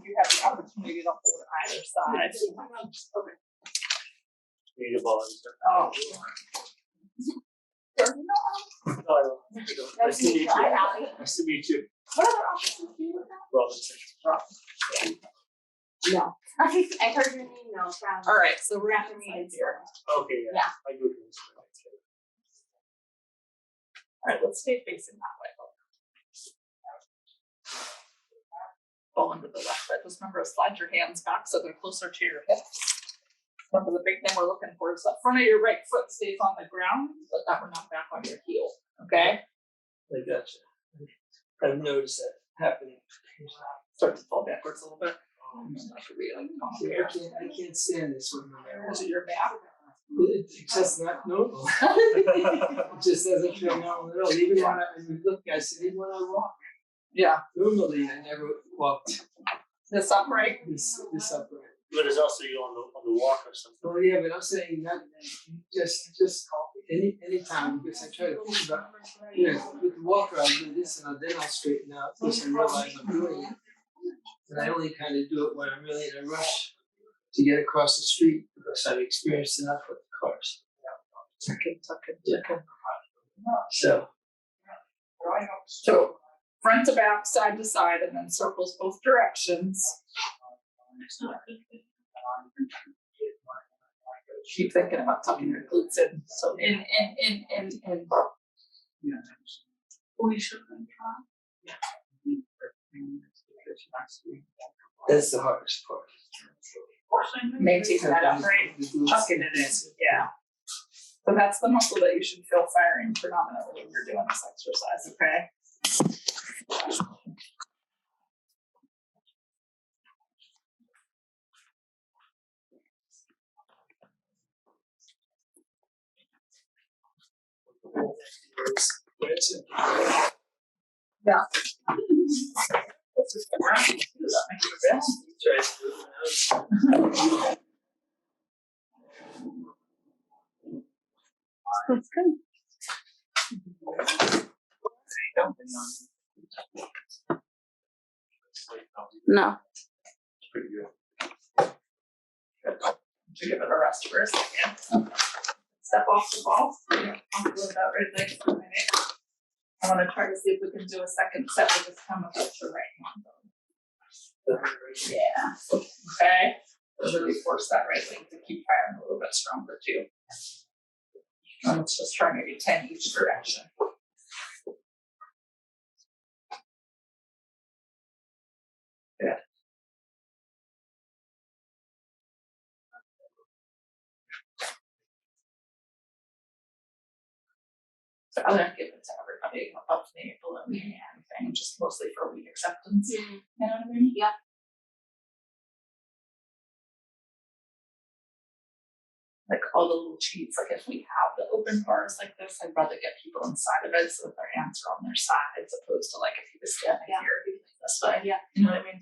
You have the opportunity to hold either side. Okay. Need a ball. Oh. Nice to meet you. Nice to meet you. What other options do you have? No. I heard your name, no. All right, so we're at the meetings here. Okay, yeah. Yeah. I go to this. All right, let's stay facing that way. Fall into the left foot. Just remember to slide your hands back so they're closer to your hips. Remember the big thing we're looking for is the front of your right foot stays on the ground, but that we're not back on your heel. Okay? I gotcha. I've noticed that happening. Start to fall backwards a little bit. I can't stand this one. Is it your back? It's just not normal. It just doesn't feel normal at all. Even when I said, even when I walk. Yeah. Normally, I never walked This upright? this upright. But it's also you on the walk or something. Well, yeah, but I'm saying not just any time, because I try to think about, with the walker I'll do this and then I'll straighten out because I realize I'm doing it. And I only kind of do it when I'm really in a rush to get across the street because I've experienced enough with the cars. Tuck it. So front to back, side to side, and then circles both directions. Keep thinking about tucking your glutes in. So in. We should try. That's the hardest part. Maintain that upright, tucking it in. Yeah. So that's the muscle that you should feel firing predominantly when you're doing this exercise, okay? Yeah. That's good. No. It's pretty good. To give it a rest for a second. Step off the ball. I'll do that right there for a minute. I want to try to see if we can do a second set with this thumb with your right hand. Yeah. Okay. So really force that right leg to keep firing a little bit stronger too. And let's just try maybe 10 each direction. Good. So I don't give it to everybody above me, below me, anything, just mostly for weak acceptance. Mm-hmm. You know what I mean? Yeah. Like all the little cheats, like if we have the open bars like this, I'd rather get people inside of it so that their hands are on their side, as opposed to like if he was standing here, he'd be like this way. Yeah. You know what I mean?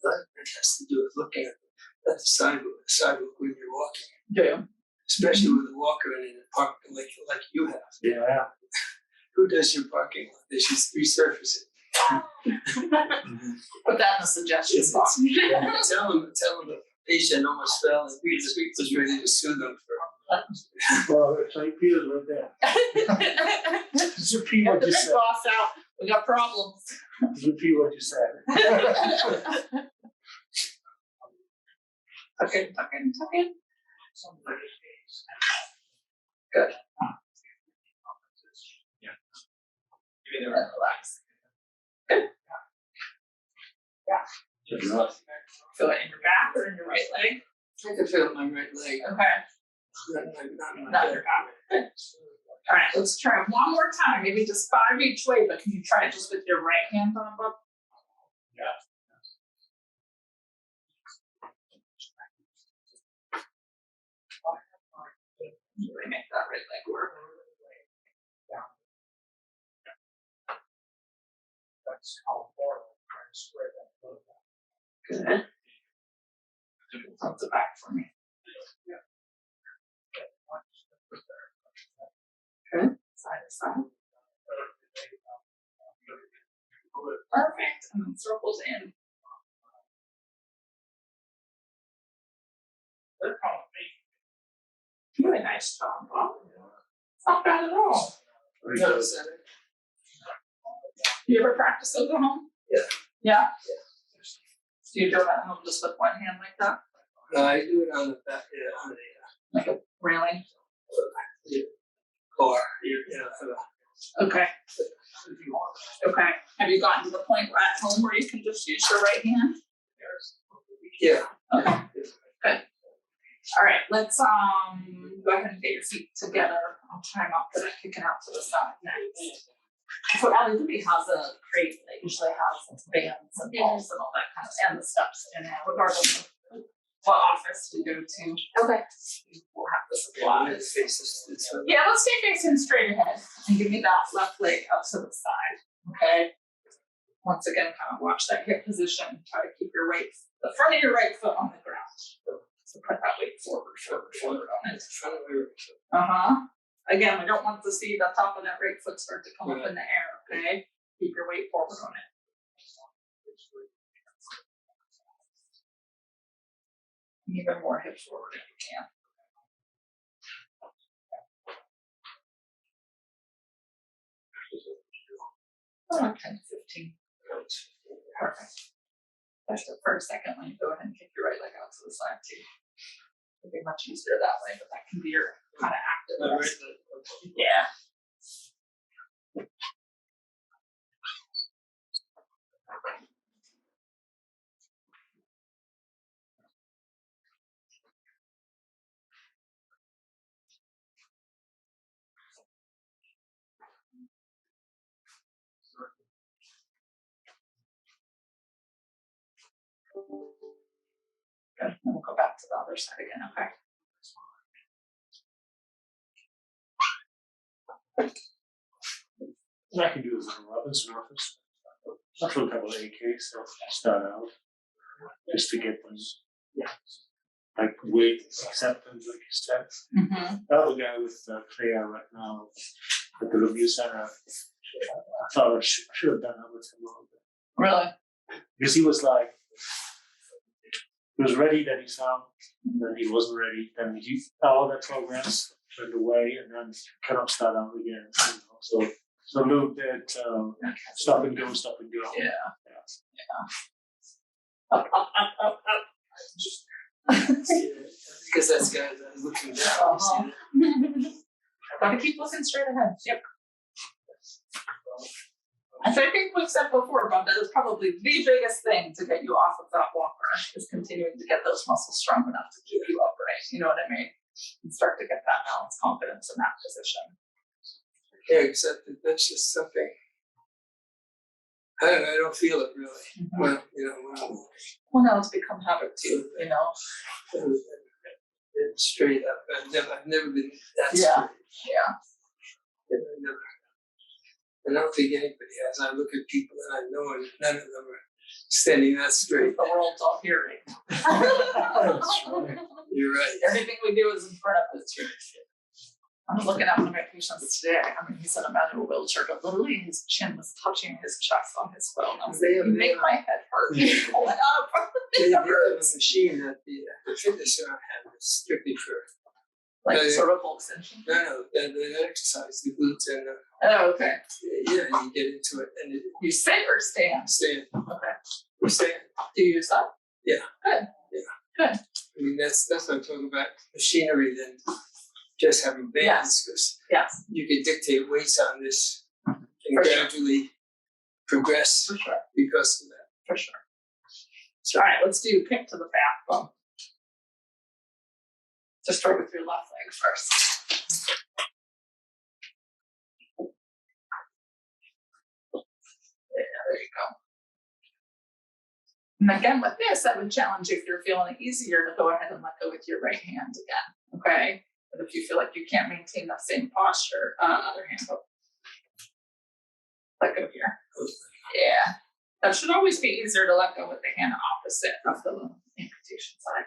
That has to do with looking at the sidewalk when you're walking, Yeah. especially with a walker in a park like you have. Yeah. Who does your parking lot? They should resurface it. Put that in the suggestions box. Tell them the patient almost fell and was ready to sue them for. Well, it's like Peter's right there. Just repeat Get what the you big said. boss out. We got problems. Just repeat what you said. Tuck in. Good. And relax. Good. Yeah. Feel it in your back or in your right leg? I can feel my right leg. Okay. Not Not your back. Good. All right, let's try one more time. Maybe just 5 each way, but can you try it just with your right hand on above? Yeah. Really make that right leg work. Good. Front to back for me. Okay, side to side. Perfect, and then circles in. Really nice job, Bob. It's not bad at all. You ever practice those at home? Yeah. Yeah? Do you do it at home just with one hand like that? I do it on the back, on the Like a railing? car, Okay. Okay. Have you gotten to the point where at home where you can just use your right hand? Yeah. Okay. Good. All right, let's go ahead and get your feet together. I'll try not to kick it out to the side next. So Amputee has a crate that usually has bands and balls and all that kind of, and the steps in it, regardless of what office we go to. Okay. We'll have the supplies. Faces. Yeah, let's stay facing straight ahead and give me that left leg up to the side. Okay. Once again, kind of watch that hip position. Try to keep your the front of your right foot on the ground. So put that weight forward on it. Again, we don't want to see the top of that right foot start to come up in the air, okay? Keep your weight forward on it. Even more hips forward if you can. 10, 15. Perfect. That's the first second when you go ahead and kick your right leg out to the side too. It'll be much easier that way, but that can be your kind of active. Yeah. Good. Then we'll go back to the other side again, okay? What I can do is a rub surface. That's what a couple of AKs, so start out. Just to get them, like weight acceptance, like you said. Mm-hmm. The other guy with Freya right now at the review center, I thought I should have done that with him a little bit. Really? Because he was like, he was ready, then he stopped, then he wasn't ready, then he all the programs went away, and then kind of start out again. You know? So a little bit stop and go. Yeah. Up. Because that's guys that are looking down. Gotta keep looking straight ahead. Yep. As I think we've said before, Bob, that is probably the biggest thing to get you off of that walker is continuing to get those muscles strong enough to keep you upright. You know what I mean? And start to get that balance, confidence in that position. Yeah, except that that's just something. I don't feel it really. Mm-hmm. Well, you know, Well, now it's become habit too, you know? Straight up. I've never been that Yeah. straight. Yeah. I don't think anybody has. I look at people and I know and none of them are standing that straight. The world's all hearing. That's right. You're right. Everything we do is in front of us. I was looking at one of my patients today. I mean, he's in a manual wheelchair, but literally his chin was touching his chest on his phone. I was like, you make my head hurt. Pull it up. They have a machine that the fitness center has strictly for. Like cervical extension. No, the exercise, the glutes and Oh, okay. yeah, you get into it and You sit or stand? stand. Okay. You stand. Do you use that? Yeah. Good. Yeah. Good. I mean, that's what I'm talking about machinery than just having bands, because Yes. you can dictate weights on this and For sure. gradually progress For sure. because of that. For sure. All right, let's do kick to the back bump. Just start with your left leg first. There you go. And again, with this, I would challenge you if you're feeling it easier to go ahead and let go with your right hand again, okay? But if you feel like you can't maintain the same posture, other hand go. Let go here. Yeah. That should always be easier to let go with the hand opposite of the amputation side.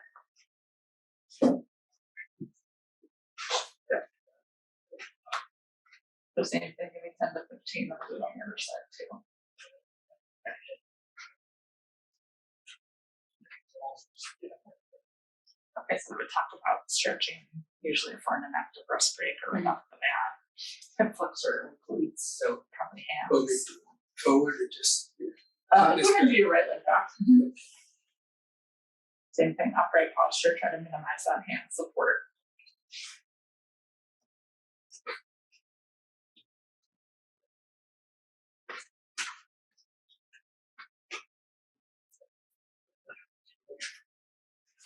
The same thing, give me 10 to 15, I'll do it on the other side too. Okay, so we talked about stretching, usually for an active rest break or right off the bat. Hip flexor, glutes, so probably Go hands. forward or just. Go ahead and do your right leg back. Same thing, upright posture, try to minimize that hand support.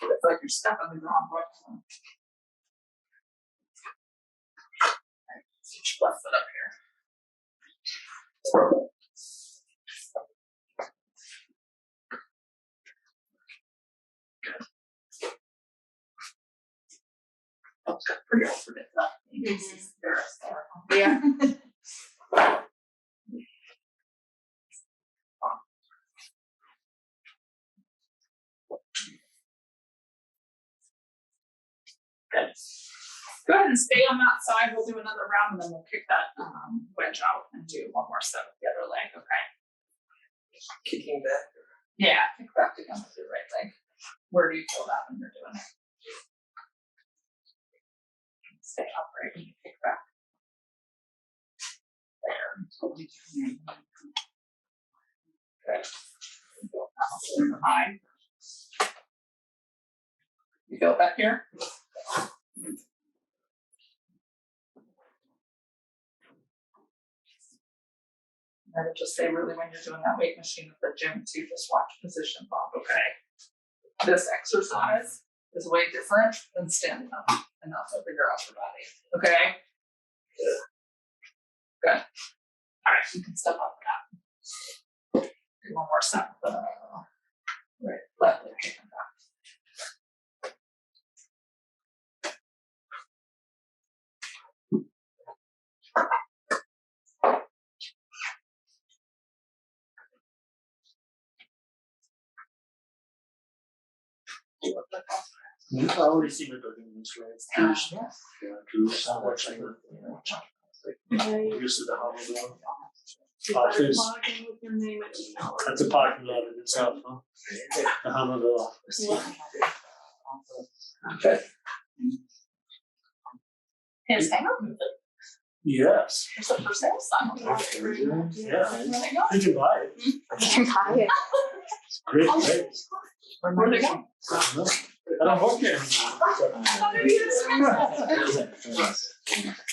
It's like you're stuck on the ground. Switch left foot up here. That's got pretty alternate that. Yeah. Good. Go ahead and stay on that side. We'll do another round and then we'll kick that wedge out and do one more set with the other leg, okay? Kicking back. Yeah, kick back again with your right leg. Where do you feel that when you're doing it? Stay upright when you kick back. There. Good. Feel that muscle behind. You feel it back here? I would just say really when you're doing that weight machine at the gym too, just watch position, Bob, okay? This exercise is way different than standing up and not over your upper body, okay? Good. All right, you can step up that. Do one more set with the right left leg kicking back. I already seen it in this way. Yeah. Drew, so much like used to the Hummer. Office. That's a parking lot in itself, huh? The Hummer office. Good. His hanger moving. Yes. It's a for sale sign. Yeah. Where they go? You can buy it. You can buy it. It's a great place. Where they go? I don't know. I don't work there anymore.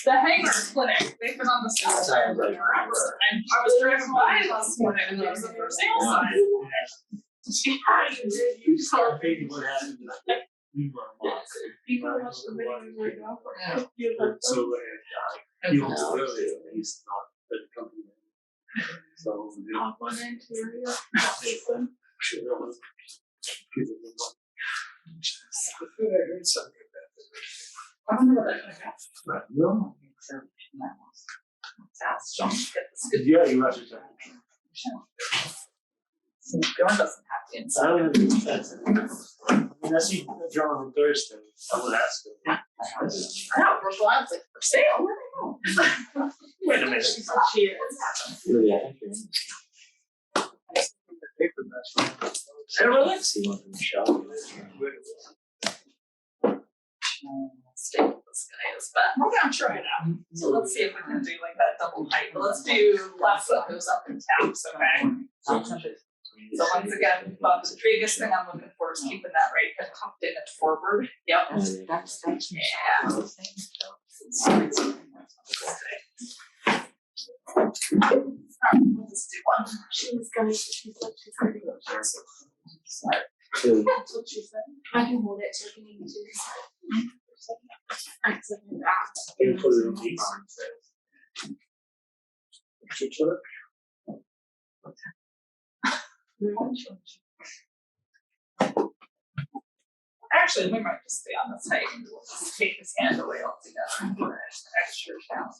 The Hangers Clinic, they've been on the south side forever, and I was driving by this morning and there was a for sale sign. You just can't think what happened. We were You can watch the video where you go for it. so he was really he's not the company. So Top one interior. sure that was people who want. I heard something about I wonder what they're gonna have. Right. No. Ask John to get this good. Yeah, you have to tell. Bjorn doesn't have the I inside. don't have the defense. I mean, I see John on Thursday. I would ask him. I know, Rachel, I was like, for sale, where they go? Wait a minute. She said she is. Hey, really? See one from the shop. Stay with this guy is, but we're gonna try it out. So let's see if we can do like that double height. But let's do left foot goes up and taps, okay? So once again, Bob, the biggest thing I'm looking for is keeping that right foot tucked in and forward. Yep. Yeah. Alright, we'll just do one. She was going to, she said she's going to go. Sorry. That's what she said. I can hold it so you can even do this. You put it on these. Actually, we might just stay on this height and we'll just take his hand away altogether for an extra challenge.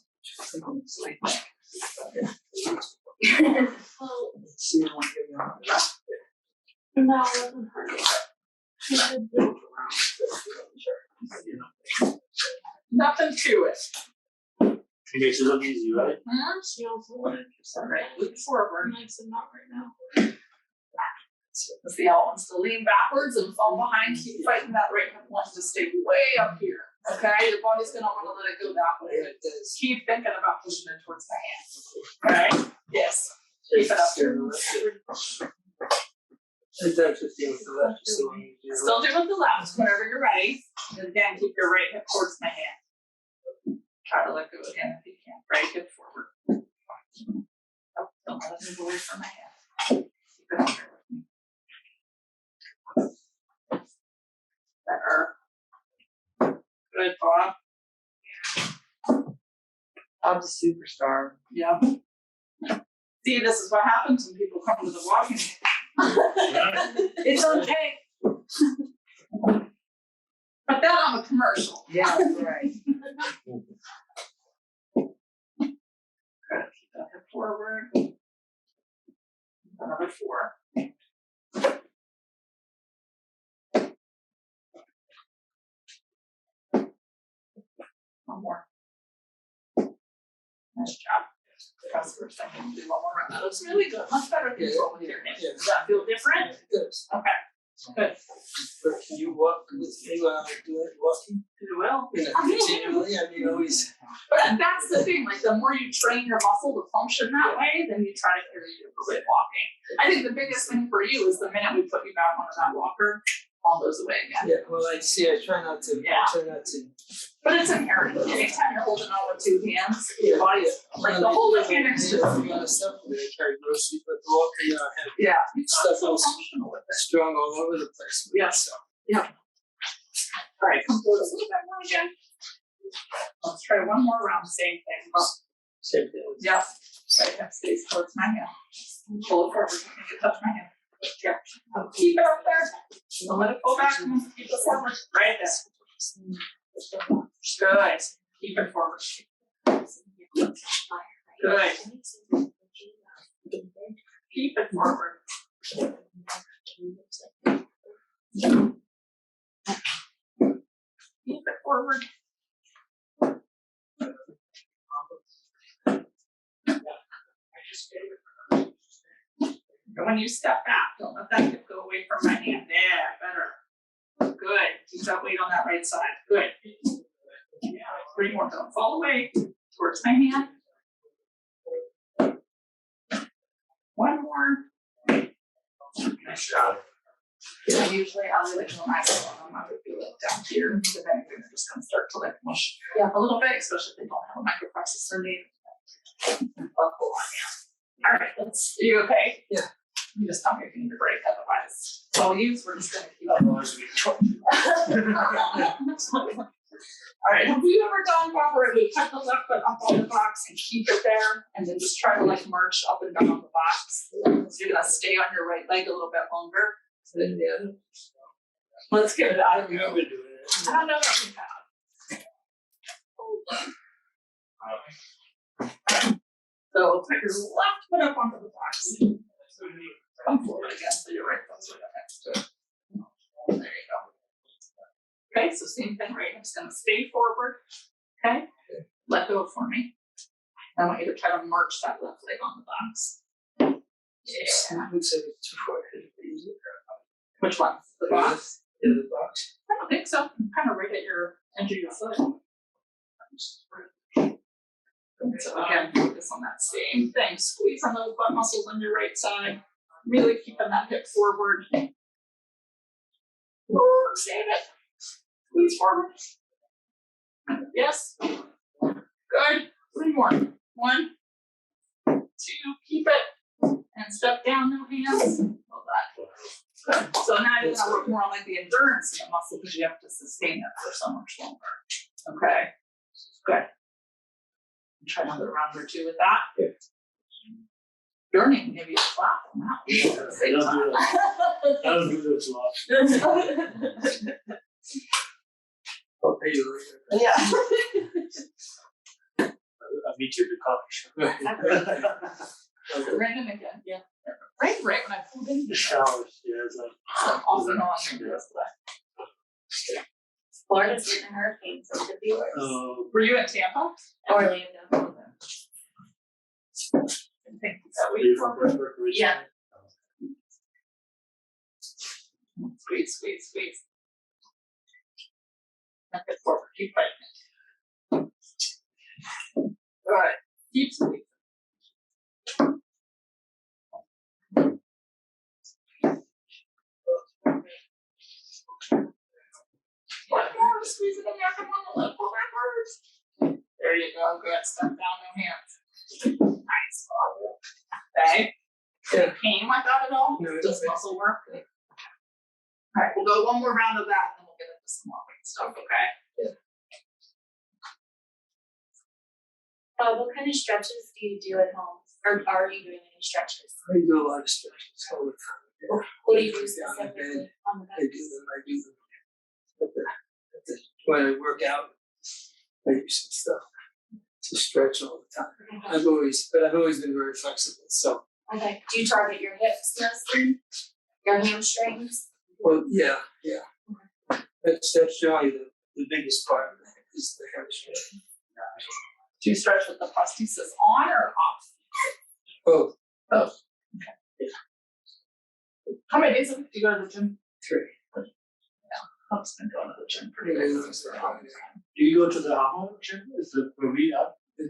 Well, See you one day on the left. no, it wasn't her. She said build around. Nothing to it. It makes it look easy, right? She also wanted So right, look forward. I said not right now. See how it wants to lean backwards and fall behind. Keep fighting that right hip wants to stay way up here. Okay, your body's gonna want to let it go that way. Yeah, it does. Keep thinking about pushing it towards the hand. Alright? Yes. Keep it up here. I've done 15 with the left, just so long as you do Still do with the left whenever you're ready. And again, keep your right hip towards my hand. Try to let go again if you can. Right hip forward. Oh, don't let it move away from my hand. Keep it up here with me. Better. Good, Bob. I'm a superstar. Yeah. See, this is what happens when people come to the walking. It's okay. But that on a commercial. Yeah, that's right. Good. Keep that hip forward. Another 4. One more. Nice job. Press for a second. Do one more round. That looks really good. Much better control with your hands. Yeah. Does that feel different? It does. Okay. Good. But can you walk with me while I do it, walking? You will. Continually, I mean, always. But that's the thing, like the more you train your muscle to function that way, then you try to carry your weight walking. I think the biggest thing for you is the minute we put you back onto that walker, all goes away again. Yeah, well, I see, I try not to, Yeah. But it's inherent. Anytime you're holding on with 2 hands, your body's like the whole mechanic's just. A lot of stuff with it, I carry groceries, but the walker, you know, I have Yeah. It's not stuff so else functional with it. strong all over the place. Yes. Yeah. All right, come forward a little bit more again. Let's try one more round, same thing. Same thing. Yeah. Right hip stays towards my hand. Pull it forward, make it touch my hand. Yeah. Keep it up there. Don't let it pull back. Keep it forward. Right there. Good. Keep it forward. Good. Keep it forward. Keep it forward. And when you step back, don't let that hip go away from my hand. Yeah, better. Good. Keep that weight on that right side. Good. Yeah, 3 more. Don't fall away towards my hand. 1 more. Nice job. Yeah, usually I'll really go nice on them. I would feel it down here. If anything, they're just gonna start to like mush a little bit, especially if they don't have a microprocessor made. All right, are you okay? Yeah. You just tell me if you need a break, otherwise. So we're just gonna keep up. All right, have you ever done Bob where we put the left foot up on the box and keep it there and then just try to like march up and down the box? So you're gonna stay on your right leg a little bit longer. Then the other. Let's give it I out. don't remember doing it. I don't know what we have. So put your left foot up onto the box. Come forward again, so your right foot's right up next to it. There you go. Okay, so same thing, right? I'm just gonna stay forward. Okay? Let go for me. I want you to try to march that left leg on the box. Yeah. Looks like it's too far ahead. Which one? The box? Yeah, the box. I don't think so. I'm kind of right at your edge of your foot. So again, focus on that same thing. Squeeze on those butt muscles on your right side. Really keeping that hip forward. Save it. Squeeze forward. Yes. Good. 3 more. 1, 2. Keep it. And step down, no hands. Hold that. Good. So now you're gonna work more on like the endurance of the muscle because you have to sustain it for so much longer. Okay. Good. Try another round or 2 with that. Yeah. Burning, maybe a clap on that. I don't do this a lot. I'll pay you later. Yeah. I'll meet you at the coffee shop. Random again, yeah. Right when I pulled in. The showers, yeah, it's like. Off and on the rest of that. Florida's getting a hurricane, so it could be worse. Were you in Tampa? Orlando. Think that Are we you from Pittsburgh originally? Yeah. Squeeze. Not good forward, keep fighting. Alright, keep squeezing. One more, squeeze it in there, come on, let go backwards. There you go, good, step down, no hands. Nice. Okay. Any pain like that at all? No, Just muscle work? Alright, we'll go one more round of that, and then we'll get into some more weight stuff, okay? What kind of stretches do you do at home? Or are you doing any stretches? I do a lot of stretches all the time. What do you do Yeah, on the bed. specifically on the I do them. When I work out, I do some stuff to stretch all the time. bed? I've always been very flexible. So, Okay. Do you target your hips mostly? Your hamstrings? well, yeah. That's generally the biggest part of it is the hamstring. Do you stretch with the prosthesis on or off? Both. How many days a week do you go to the gym? 3. I've just been going to the gym pretty Yeah, much that's for a right. long time. Do you go to the Hamo gym? Is the where we are? The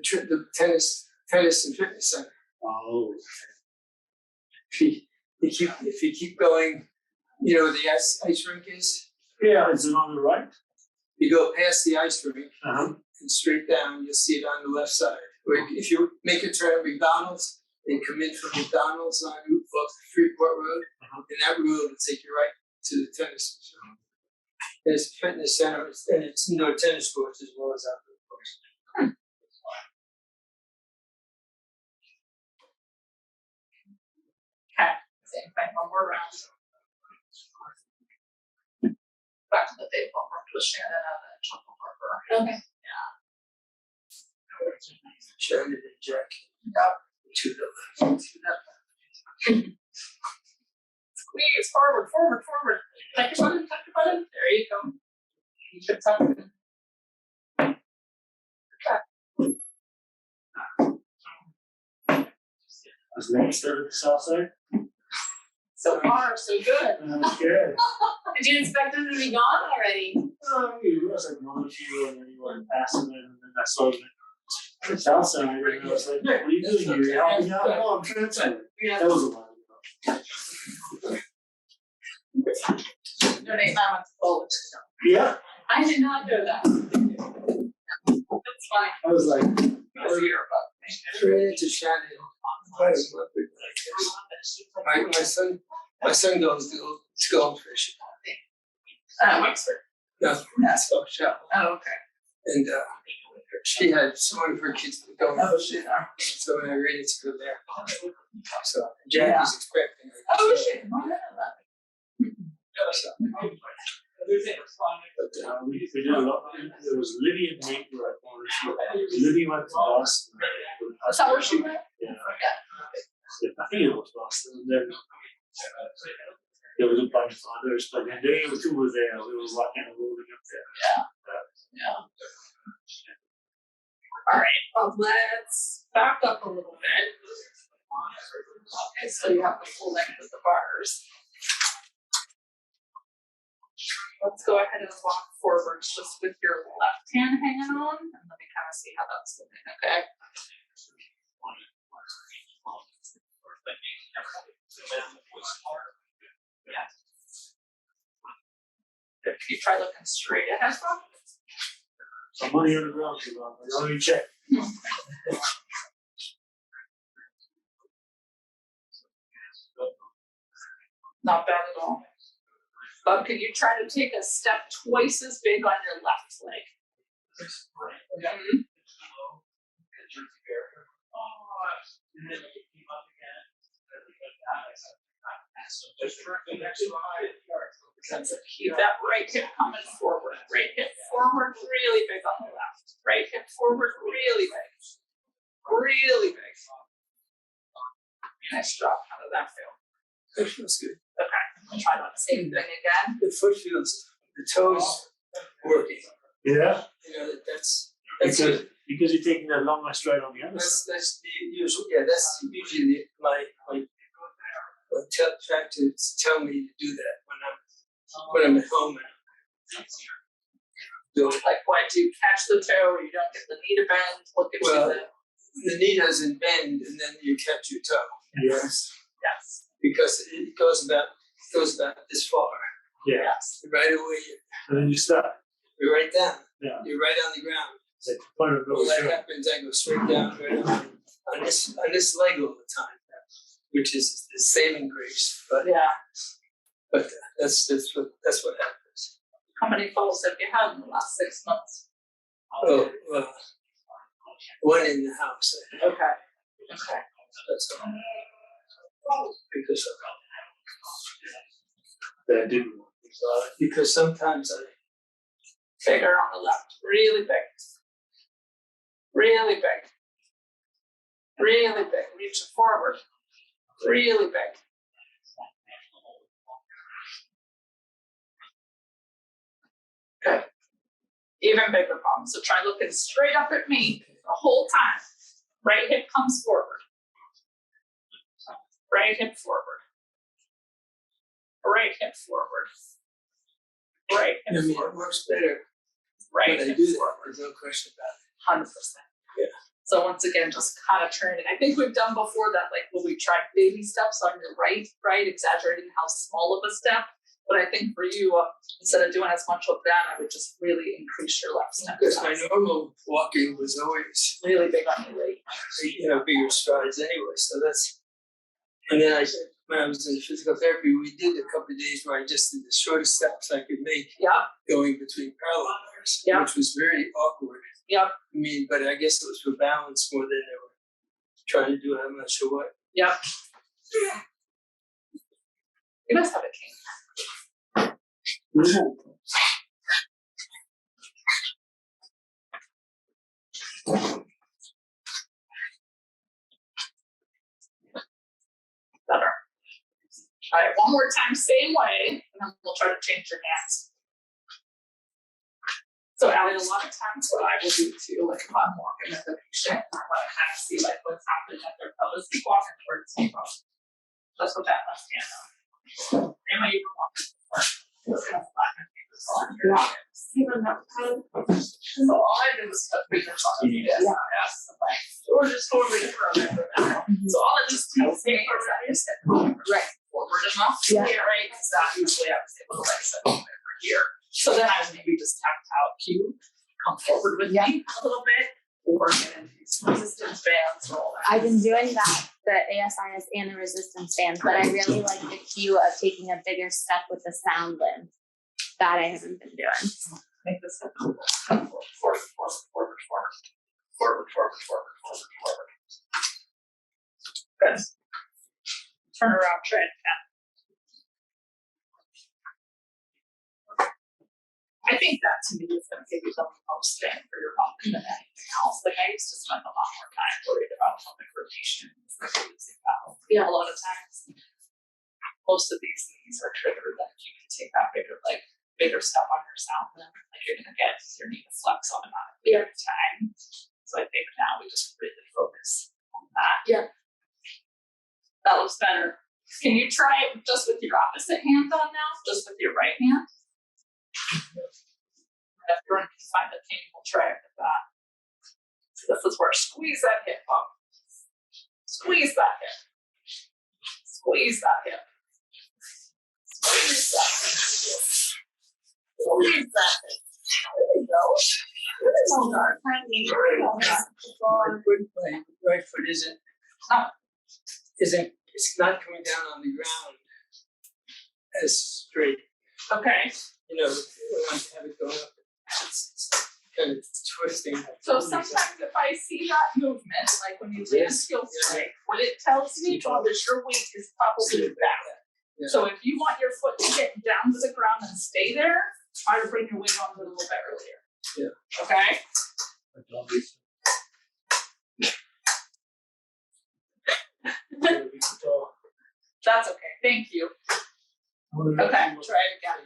tennis and fitness center. Oh. If you keep going, you know where the ice rink is. Yeah, is it on the right? You go past the ice rink Uh-huh. and straight down. You'll see it on the left side. Where if you make a turn at McDonald's and come in from McDonald's on Freeport Road, and that road will take you right to the tennis center. There's a fitness center, and it's indoor tennis courts as well as outdoor courts. Okay, same thing, one more round. Back to the baseball room with Shannon and then Chuckle Parker. Okay. Shannon and Jack. Yep. To the left. Squeeze, forward. Tuck your button. There you go. Keep it tucked in. Is that started the south side? So far, so good. That's good. Did you expect them to be gone already? It was like one few and then you went past it and then I saw it. The south side and I was like, what are you doing here? You're helping out? No, I'm transferring. Yeah. That was a while ago. Donate my month's bullet. Yeah, I did not know that. That's fine. I was like, I was here, but. Ran into Shannon quite a month ago. My son goes to school fishing. Wexford. No, that's all show. Oh, okay. And she had one of her kids going Oh, fishing. shit. So when I ran into her there. So Jackie's expecting her. Oh, shit. No, I didn't know that. So, we did a lot. There was Libby and Nate were at one shoot. Libby went to Boston. Is that where she went? Yeah. I think it was Boston. And then there was a bunch of others, but then they were 2 were there. We were walking and rolling up there. Yeah. All right, let's back up a little bit. Okay, so you have the full length of the bars. Let's go ahead and walk forwards just with your left hand hanging on, and let me kind of see how that's looking, okay? Yeah. Can you try looking straight ahead, Bob? Some money on the ground, so I don't even check. Not bad at all. Bob, can you try to take a step twice as big on your left leg? Mhm. Keep that right hip coming forward. Right hip forward, really big on the left. Right hip forward, really big. Really big. Nice job. How did that feel? that feels good. Okay, I'll try that same thing again. The foot feels, the toes working. Yeah. You know, that's It's good. because you're taking that long stride on the other side. That's the usual. Yeah, that's usually my try to tell me to do that when I'm at home. Like, why do you catch the toe or you don't get the knee to bend? Look at Well, you. the knee doesn't bend, and then you catch your toe. Yes. Yes. Because it goes about this far. Yeah. Yes. Right away, And then you stop. you're right down. Yeah. You're right on the ground. It's like the point of no When that return. happens, I go straight down right on this leg all the time, which is the saving grace. But Yeah. that's what happens. How many falls have you had in the last 6 months? Oh, one in the house. Okay. Okay. That's all. Because sometimes I Bigger on the left. Really big. Really big. Really big. Reach it forward. Really big. Good. Even bigger palm. So try looking straight up at me the whole time. Right hip comes forward. Right hip forward. Right hip forward. Right hip forward. it works better Right when I hip do that. forward. There's no question about 100%. Yeah. So once again, just kind of turn it. I think we've done before that, like when we tried baby steps on your right, exaggerating how small of a step. But I think for you, instead of doing as much of that, I would just really increase your left step. Because my normal walking was always, Really big on your right. bigger strides anyway. So that's, and then when I was in physical therapy, we did a couple of days where I just did the shortest steps I could make Yep, going between parallel bars, Yeah. which was very awkward. yep, I mean, but I guess it was for balance more than they were trying to do. I'm not sure what. yep. You must have a king. Better. All right, one more time, same way, and then we'll try to change your hands. So, Allie, a lot of times what I will do too, like if I'm walking with a patient, I want to kind of see like what's happening at their pelvis. Keep walking towards me. That's what that left hand does. Same way you were walking before. Just kind of flat my fingers on your hips. So all I did was put fingers on the yes, like, or just forward and further for now. So all of these two things that I said, right, forward enough here, right? Because that usually I was able to like set over here. So then I would maybe just tactile cue, come forward with me a little bit, or get into these resistance bands or all that. I've been doing that, the ASIS and the resistance bands, but I really like the cue of taking a bigger step with the sound limb. That I haven't been doing. Make this step forward, forward, forward, forward, forward, forward, forward, forward, forward, forward. Good. Turn around, try it again. I think that to me is going to give you the most bang for your buck than anything else. Like I used to spend a lot more time worried about pelvic rotations and losing valve. A lot of times, most of these things are triggered that if you can take that bigger step on your sound, then like you're going to get your knee to flex automatically every time. So I think now we just really focus on that. Yeah. That looks better. Can you try it just with your opposite hand on now? Just with your right hand? If you're going to find a painful try it with that. So this is where squeeze that hip up. Squeeze that hip. Squeeze that hip. Squeeze that hip. Squeeze that hip. There we go. My right foot isn't, it's not coming down on the ground as straight. Okay. When I have it going up, it's kind of twisting. So sometimes if I see that movement, like when you do a skill strike, what it tells me is your weight is probably back. Yeah. So if you want your foot to get down to the ground and stay there, try to bring your weight on a little bit earlier. Yeah. Okay? That's okay. Thank you. Okay, try it again.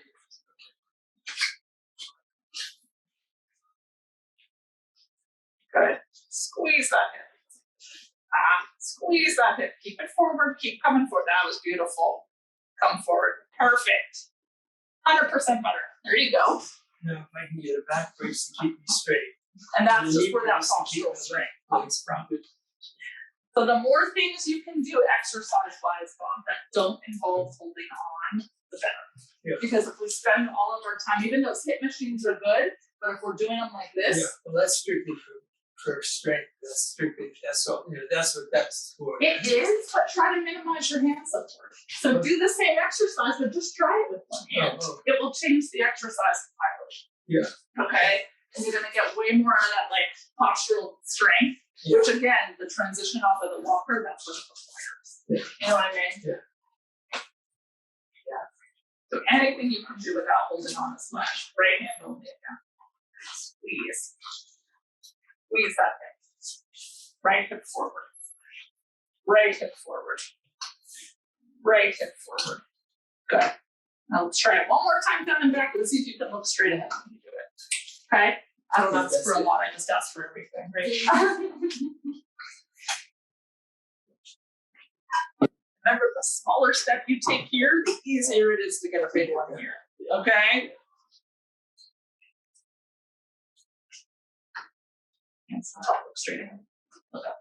Good. Squeeze that hip. Squeeze that hip. Keep it forward. Keep coming forward. That was beautiful. Come forward. Perfect. 100% better. There you go. Now, if I can get a back brace to keep me straight. And that's just Knee where that brace to keep postural me strength straight. comes from. So the more things you can do exercise-wise, Bob, that don't involve holding on, the better. Yeah. Because if we spend all of our time, even those hip machines are good, but if we're doing them like this, Yeah, well, that's strictly for strength. That's strictly, that's all, that's what that's for. it is, but try to minimize your hand support. So do the same exercise, but just try it with one hand. Oh. It will change the exercise entirely. Yeah. Okay? And you're gonna get way more out of that like postural strength, which again, the transition off of the walker, that's what it requires. Yeah. You know what I mean? Yeah. Yeah. So anything you can do without holding on as much, right hand only again. Squeeze. Squeeze that hip. Right hip forward. Right hip forward. Right hip forward. Good. Now let's try it one more time down and back. Let's see if you can look straight ahead when you do it. Okay? I don't ask for a lot, I just ask for everything, right? Remember, the smaller step you take here, the easier it is to get a big one here. Okay? And so look straight ahead. Look up.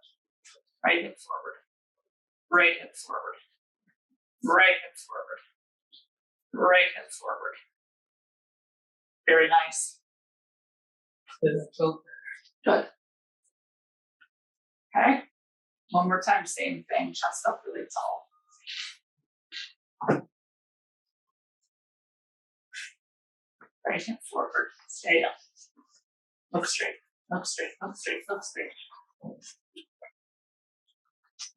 Right hip forward. Right hip forward. Right hip forward. Right hip forward. Very nice. Good. Okay. One more time, same thing, chest up really tall. Right hip forward. Stay up. Look straight. Look straight. Look straight. Look straight.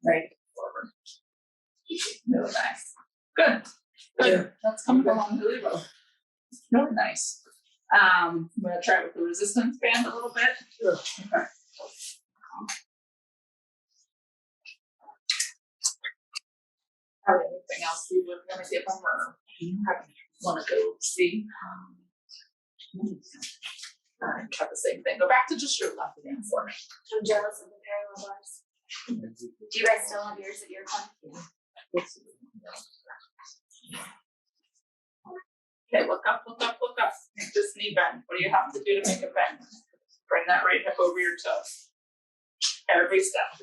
Right hip forward. Really nice. Good. Good. Yeah. That's coming along really well. Really nice. I'm gonna try it with the resistance band a little bit. Sure. Okay. Have anything else you would want to give them or want to go see? Try the same thing. Go back to just your left hand for me. I'm jealous of the parallel bars. Do you guys still have yours at your time? Okay, look up, look up, look up. Make this knee bend. What do you have to do to make it bend? Bring that right hip over your toe. Every step.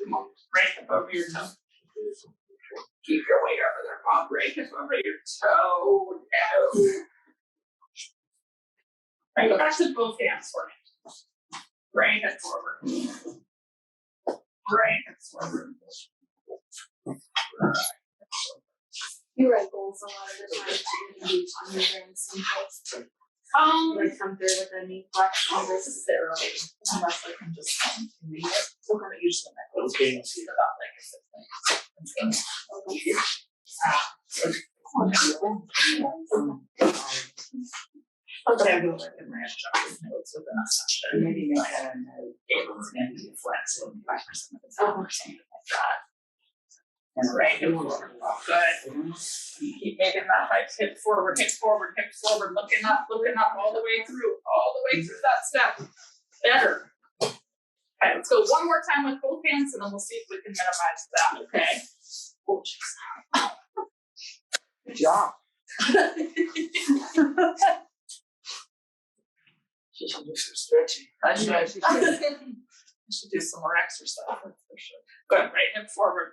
Right hip over your toe. Keep your weight over there, Bob. Right hip over your toe. No. Right, go back to both hands for me. Right hip forward. Right hip forward. You write goals a lot of the time too, and on your brain someplace. Like come through with a knee flexion. Not necessarily, unless I can just read it. So I'm usually my goals see about like a system. Okay, I'm going to ranch up his notes within a session. Maybe make that a note. Able to be flexible 5% of the time or something like that. And right hip forward. Good. Keep making that hip forward, hip forward, hip forward, looking up all the way through that step. Better. Okay, let's go one more time with both hands and then we'll see if we can minimize that, okay? Oh, jeez. Good job. She should do some stretching. I should do some more exercise, that's for sure. Good, right hip forward.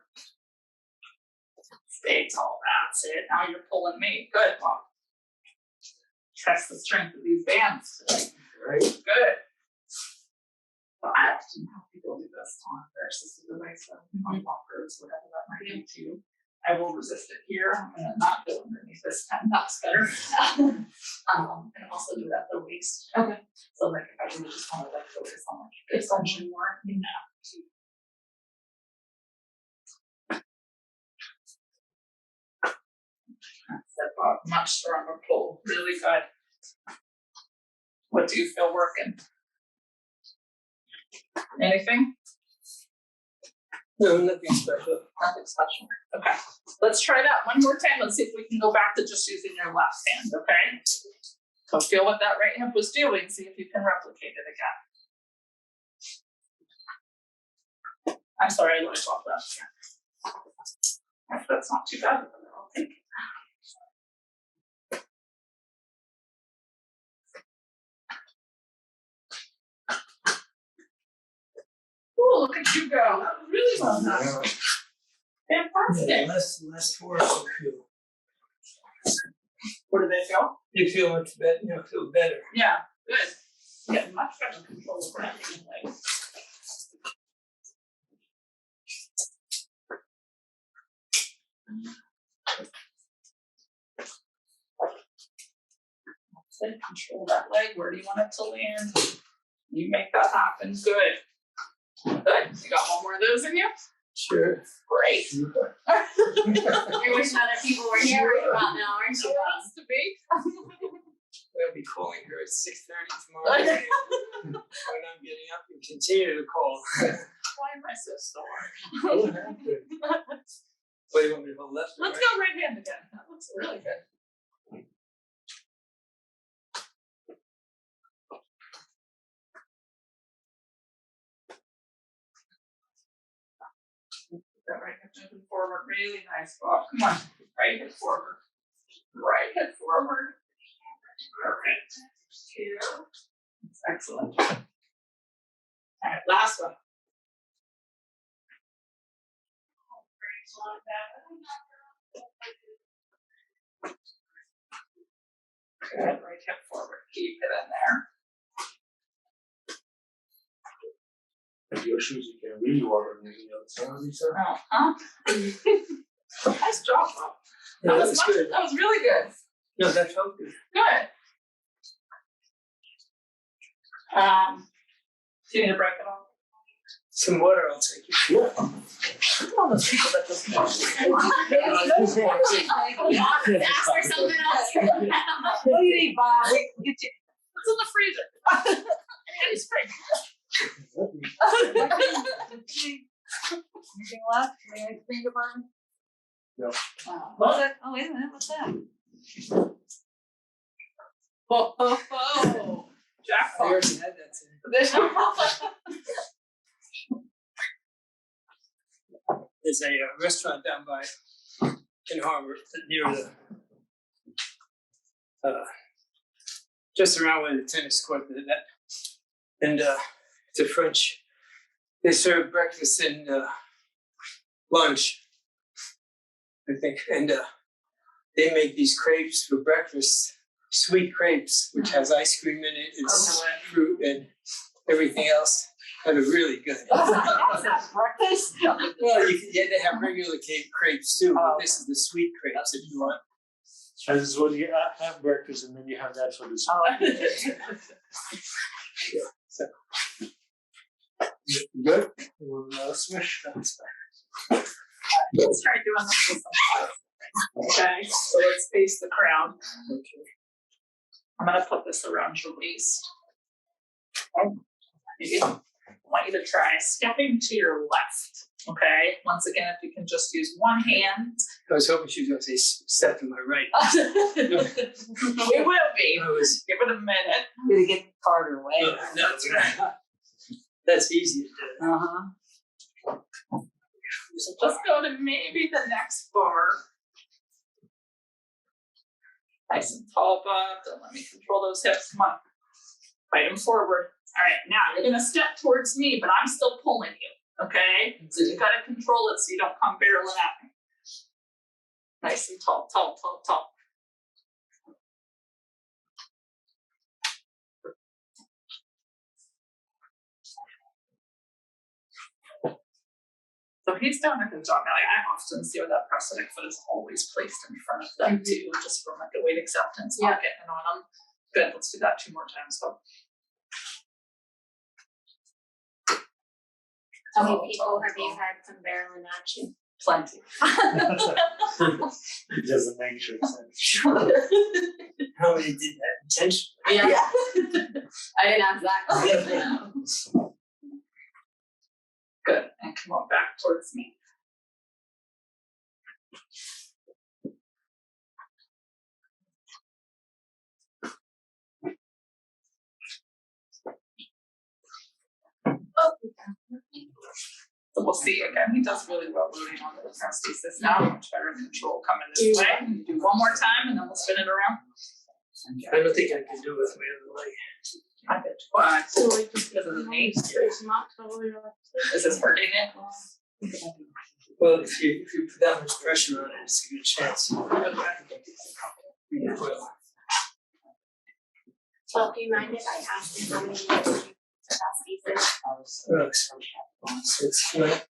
Stay tall, that's it. Now you're pulling me. Good, Bob. Test the strength of these bands today. Right. Good. So I often have people do this on their assisted device, on walkers, whatever that might be too. I will resist it here. I'm gonna not go underneath this pen. That's better. And also do that at the waist. Okay. So like if I really just want to like focus on like extension more, you know. Step up, much stronger pull. Really good. What do you feel working? Anything? No, nothing special. Nothing special. Okay. Let's try that one more time. Let's see if we can go back to just using your left hand, okay? So feel what that right hip was doing. See if you can replicate it again. I'm sorry, I let it off last year. That's not too bad, but I'll take it. Oh, look at you go. That was really well done. Fantastic. Last four or so feel. What do they feel? You feel much better, feel better. Yeah, good. Get much better control of everything. Like, then control that leg. Where do you want it to land? You make that happen. Good. Good. You got one more of those in you? Sure. Great. You're wishing other people were here right about now, aren't you? Supposed to be. I'll be calling her at 6:30 tomorrow morning. When I'm getting up and continue to call. Why am I so sore? What happened? What do you want me to hold left or Let's right? go right hand again. That looks really good. Put that right hip moving forward, really nice. Oh, come on, right hip forward. Right hip forward. Perfect. Here. That's excellent. All right, last one. Good, right hip forward. Keep it in there. With your shoes, you can really walk on the outside, Lisa. Nice job, Bob. Yeah, That that was was good. That was really good. No, that felt good. Good. Do you need to break it off? Some water, I'll take it. Yeah. All those people that just Ask for something else. What do you need, Bob? We can get you. It's in the freezer. And it's free. Anything left? Any ice cream department? No. What's that? Oh, wait a minute, what's that? Oh, I jackpot. already had that today. There's a restaurant down by in Harbor near the just around where the tennis court is at. And it's a French. They serve breakfast and lunch, I think. And they make these crepes for breakfast, sweet crepes, which has ice cream in it, it's fruit and everything else. Kind of really good. Breakfast? Well, they have regular crepes too, but this is the sweet crepes if you want. And this is when you have breakfast and then you have that for dessert. So Good? We'll swish. Let's try doing this with some eyes. Okay, so let's face the crowd. okay. I'm gonna put this around your waist. I want you to try stepping to your left. Okay, once again, if you can just use one hand. I was hoping she was going to say step to my right. We will be. I was, Give it a minute. Gonna get farther away. no, that's easy to do. Uh-huh. So just go to maybe the next bar. Nice and tall, Bob. Don't let me control those hips. Come on. Fight them forward. All right, now you're gonna step towards me, but I'm still pulling you. Okay? So you gotta control it so you don't come barreling at me. Nice and tall, tall, tall, tall. So he's done a good job. Now, like, I often see where that prosthetic foot is always placed in front of them too, just from like a weight acceptance, not getting on them. Good, let's do that 2 more times. So. How many people have you had come barreling at you? Plenty. It doesn't make sense. How many did that intentionally? Yeah. I didn't ask that question. Good, and come on back towards me. So we'll see. Again, he does really well loading on the prosthesis now, much better control coming this way. And do one more time and then we'll spin it around. I don't think I can do it the other way. I bet. Why? So like just Because of the knee? It's not totally relaxed. Is this hurting it? Well, if you put that much pressure on it, it's a good chance. Well, So do you mind if I ask you how many years you prosthesis? it's not,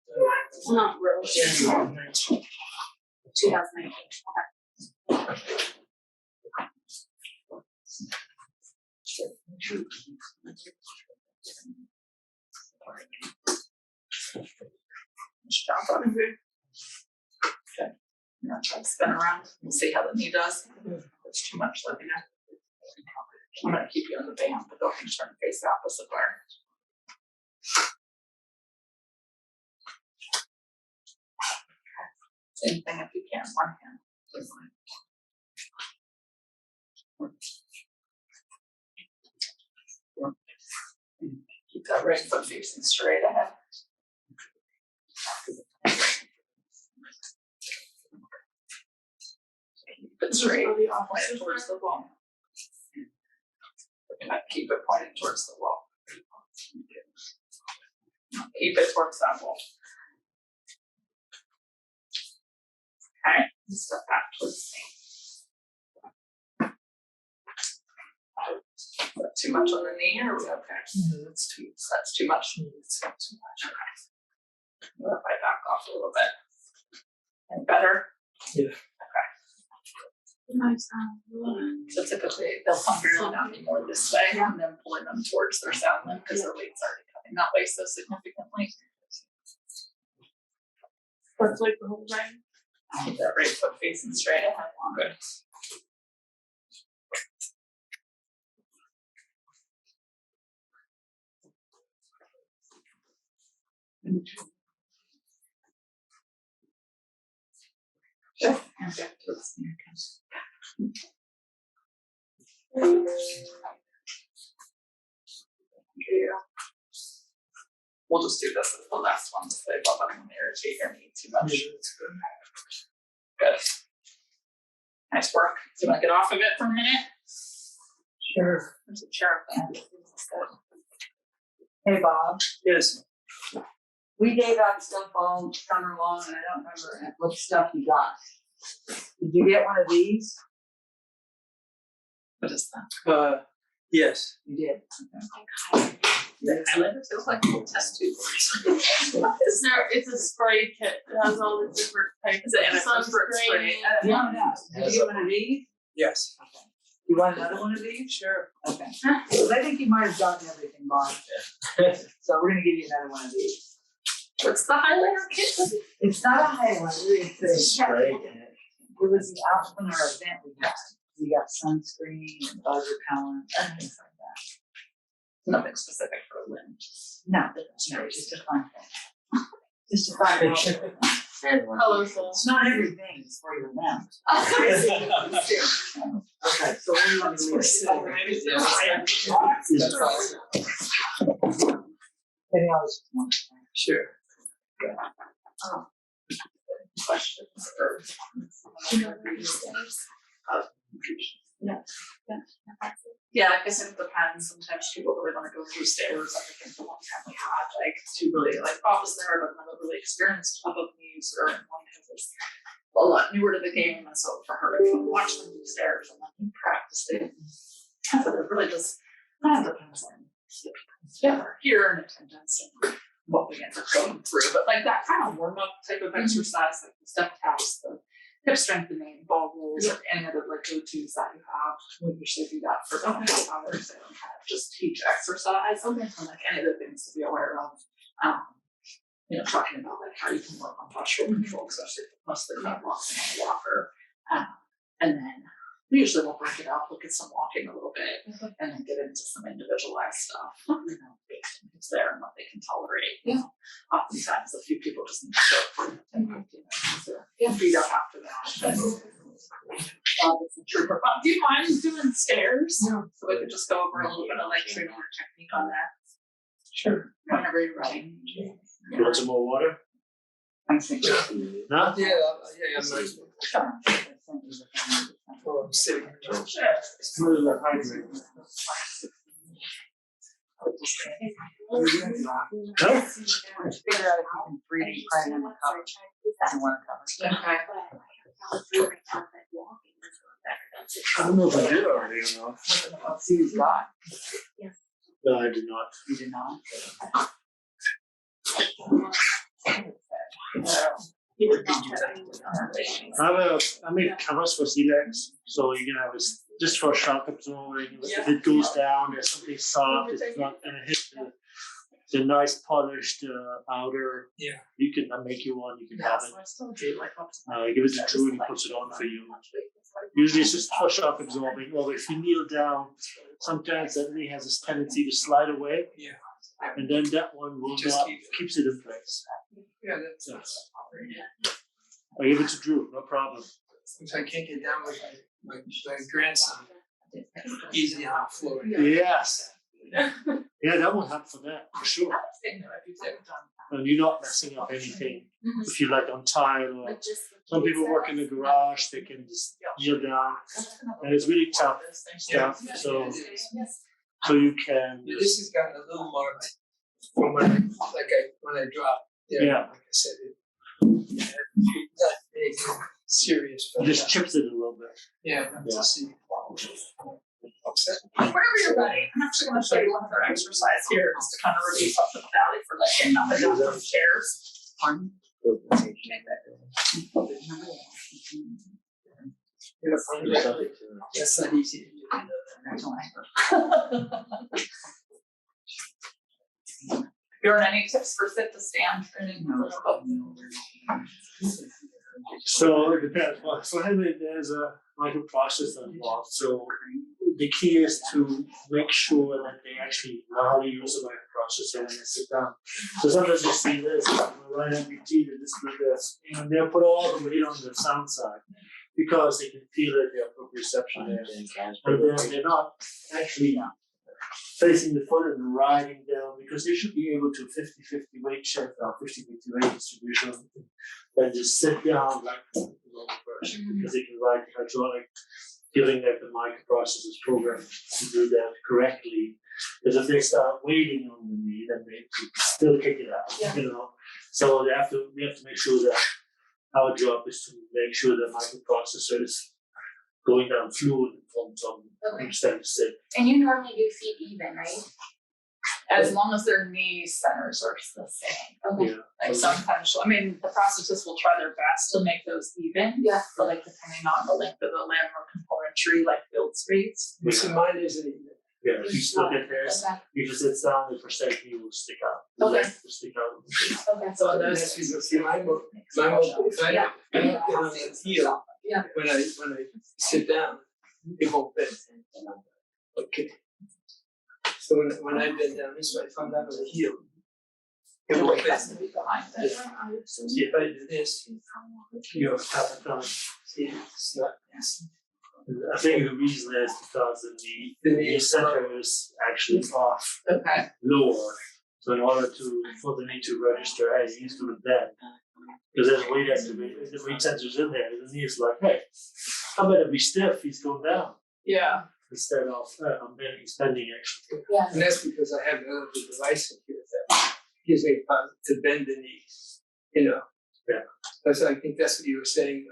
Not really. 2019. Just jump on it. Okay. I'm gonna try to spin around. We'll see how the knee does. If it's too much, let me know. I'm gonna keep you on the band, but go ahead and turn face the opposite way. Same thing if you can, one hand. Keep that right foot facing straight ahead. Keep it straight, pointed towards the wall. Keep it pointed towards the wall. Keep it towards that wall. Okay, step back towards me. Is that too much on the knee or are we okay? That's too much. It's not too much. Okay. What if I back off a little bit? Any better? Yeah. Okay. Nice. So typically they'll pump your limb down more this way and then pulling them towards their sound limb because their weight's already coming that way so significantly. That's like the whole thing. Keep that right foot facing straight ahead longer. Good. And back to the snare comes. We'll just do this as the last one to say, but I'm gonna irritate your knee too much. Good. Nice work. Do you want to get off of it for a minute? Sure. There's a chair up there. Hey Bob, Yes. we gave out stuff all summer long and I don't remember what stuff you got. Did you get one of these? What is that? Yes. You did. The highlighter feels like a little test tube. It's a spray kit. It has all the different types. Is it in a comfort spray? No, no. Did you get one of these? Yes. You want another one of these? Sure. Okay. Well, I think you might have gotten everything, Bob. So we're gonna give you another one of these. What's the highlighter kit? It's not a highlighter, it's a Spray. It was the outfit or event we got. We got sunscreen and bug repellent and things like that. Nothing specific for a limb. No, just a fun thing. Just a fun thing. It's colorful. It's not everything, it's for your limbs. Okay, so what do you want to leave? Maybe I'll just one. Sure. Questions or? Yeah, I guess it depends. Sometimes people really want to go through stairs. I think the one time we had, like, two really like office there, but never really experienced public user, and one who was a lot newer to the game, and so for her to watch them do stairs and then practice it. So it really just kind of depends on the people together here in attendance and what we end up going through. But like that kind of warm up type of exercise, like the step taps, the hip strengthening, ball rolls, or any other like go-tos that you have. We usually do that for about 2 hours and kind of just teach exercise. And like any of the things to be aware of. Talking about like how you can work on postural control, especially mostly not walking on the walker. And then we usually will break it up, look at some walking a little bit, and then get into some individualized stuff. Based on who's there and what they can tolerate. Oftentimes a few people just need to show for 10, 15 minutes or beat up after that. Trooper. Do you mind doing stairs? So we could just go over a little bit of like training technique on that. Sure. Whenever you're ready. You want some more water? I think. No? Yeah, I'm nice. Oh, I'm sitting here. It's really the hydrate. No? Figure out if you can 3D print him a cover. If you want a cover. Okay. I don't know if I did already or not. See who's got. No, I did not. You did not. I make covers for sea legs, so you can have it just for shock absorbing. If it goes down, there's something soft. It's not gonna hit the nice polished outer. Yeah. You can make you one. You can have it. I still do like. Give it to Drew and he puts it on for you. Usually it's just for shock absorbing. Or if you kneel down, sometimes that thing has this tendency to slide away. Yeah. And then that one will Just not keeps keeps it in place. Yeah, that's. I give it to Drew, no problem. Since I can't get down with my grandson, easy on the floor. Yes. Yeah, that will help for that, for sure. And you're not messing up anything. If you like untie it or some people work in the garage, they can just kneel down. And it's really tough stuff. So you can Yeah, this has gotten a little marked from when I dropped. Yeah. Like I said, not anything serious, but just chips it a little bit. yeah, to see. Whenever you're ready, I'm actually gonna show you one other exercise here, just to kind of reduce up the valley for like getting up and down those stairs. Pardon? That's not easy. Bjorn, any tips for sit to stand training? So it depends. Well, for him, there's a microprocessor involved. So the key is to make sure that they actually know how to use the microprocessor when they sit down. So sometimes you see this, right amputee, they just do this, and they'll put all the weight on the sound side because they can feel it, they have proprioception there. And then they're not actually facing the foot and riding down because they should be able to 50-50 weight shift or 50-50 weight distribution and just sit down like a normal person because they can ride the hydraulic, giving that the microprocessor is programmed to do that correctly. Because if they start waiting on the knee, then they still kick it out, you know. So we have to make sure that our job is to make sure that microprocessor is going down fluid from stem to sit. And you normally do feet even, right? As long as their knee centers are the same. Okay. Yeah. Like sometimes, I mean, the prosthetist will try their best to make those even. Yeah. But like depending on the length of the limb or componentry, like build speeds. So mine isn't even. Yeah, if you look at this, Okay. if it sits down, the prosthetic knee will stick out. The Okay. leg will stick out. Okay. So in That's those. because see my if I Yeah. get on the heel, Yeah. when I sit down, it won't bend. Okay. So when I bend down this way, if I'm not on the heel, it The won't weight has to bend. be behind it. See if I do this, you know, top and down. See, it's not. I think the reason is because the knee center is actually off Okay. lower. So in order for the knee to register, hey, he's going to bend. Because there's weight activation, the weight sensor's in there, the knee is like, hey, I'm going to be stiff, he's going down. Yeah. Instead of, I'm bending, spending actually. Yeah. And that's because I have another device in here that gives me to bend the knee, you know. Yeah. That's, I think that's what you were saying.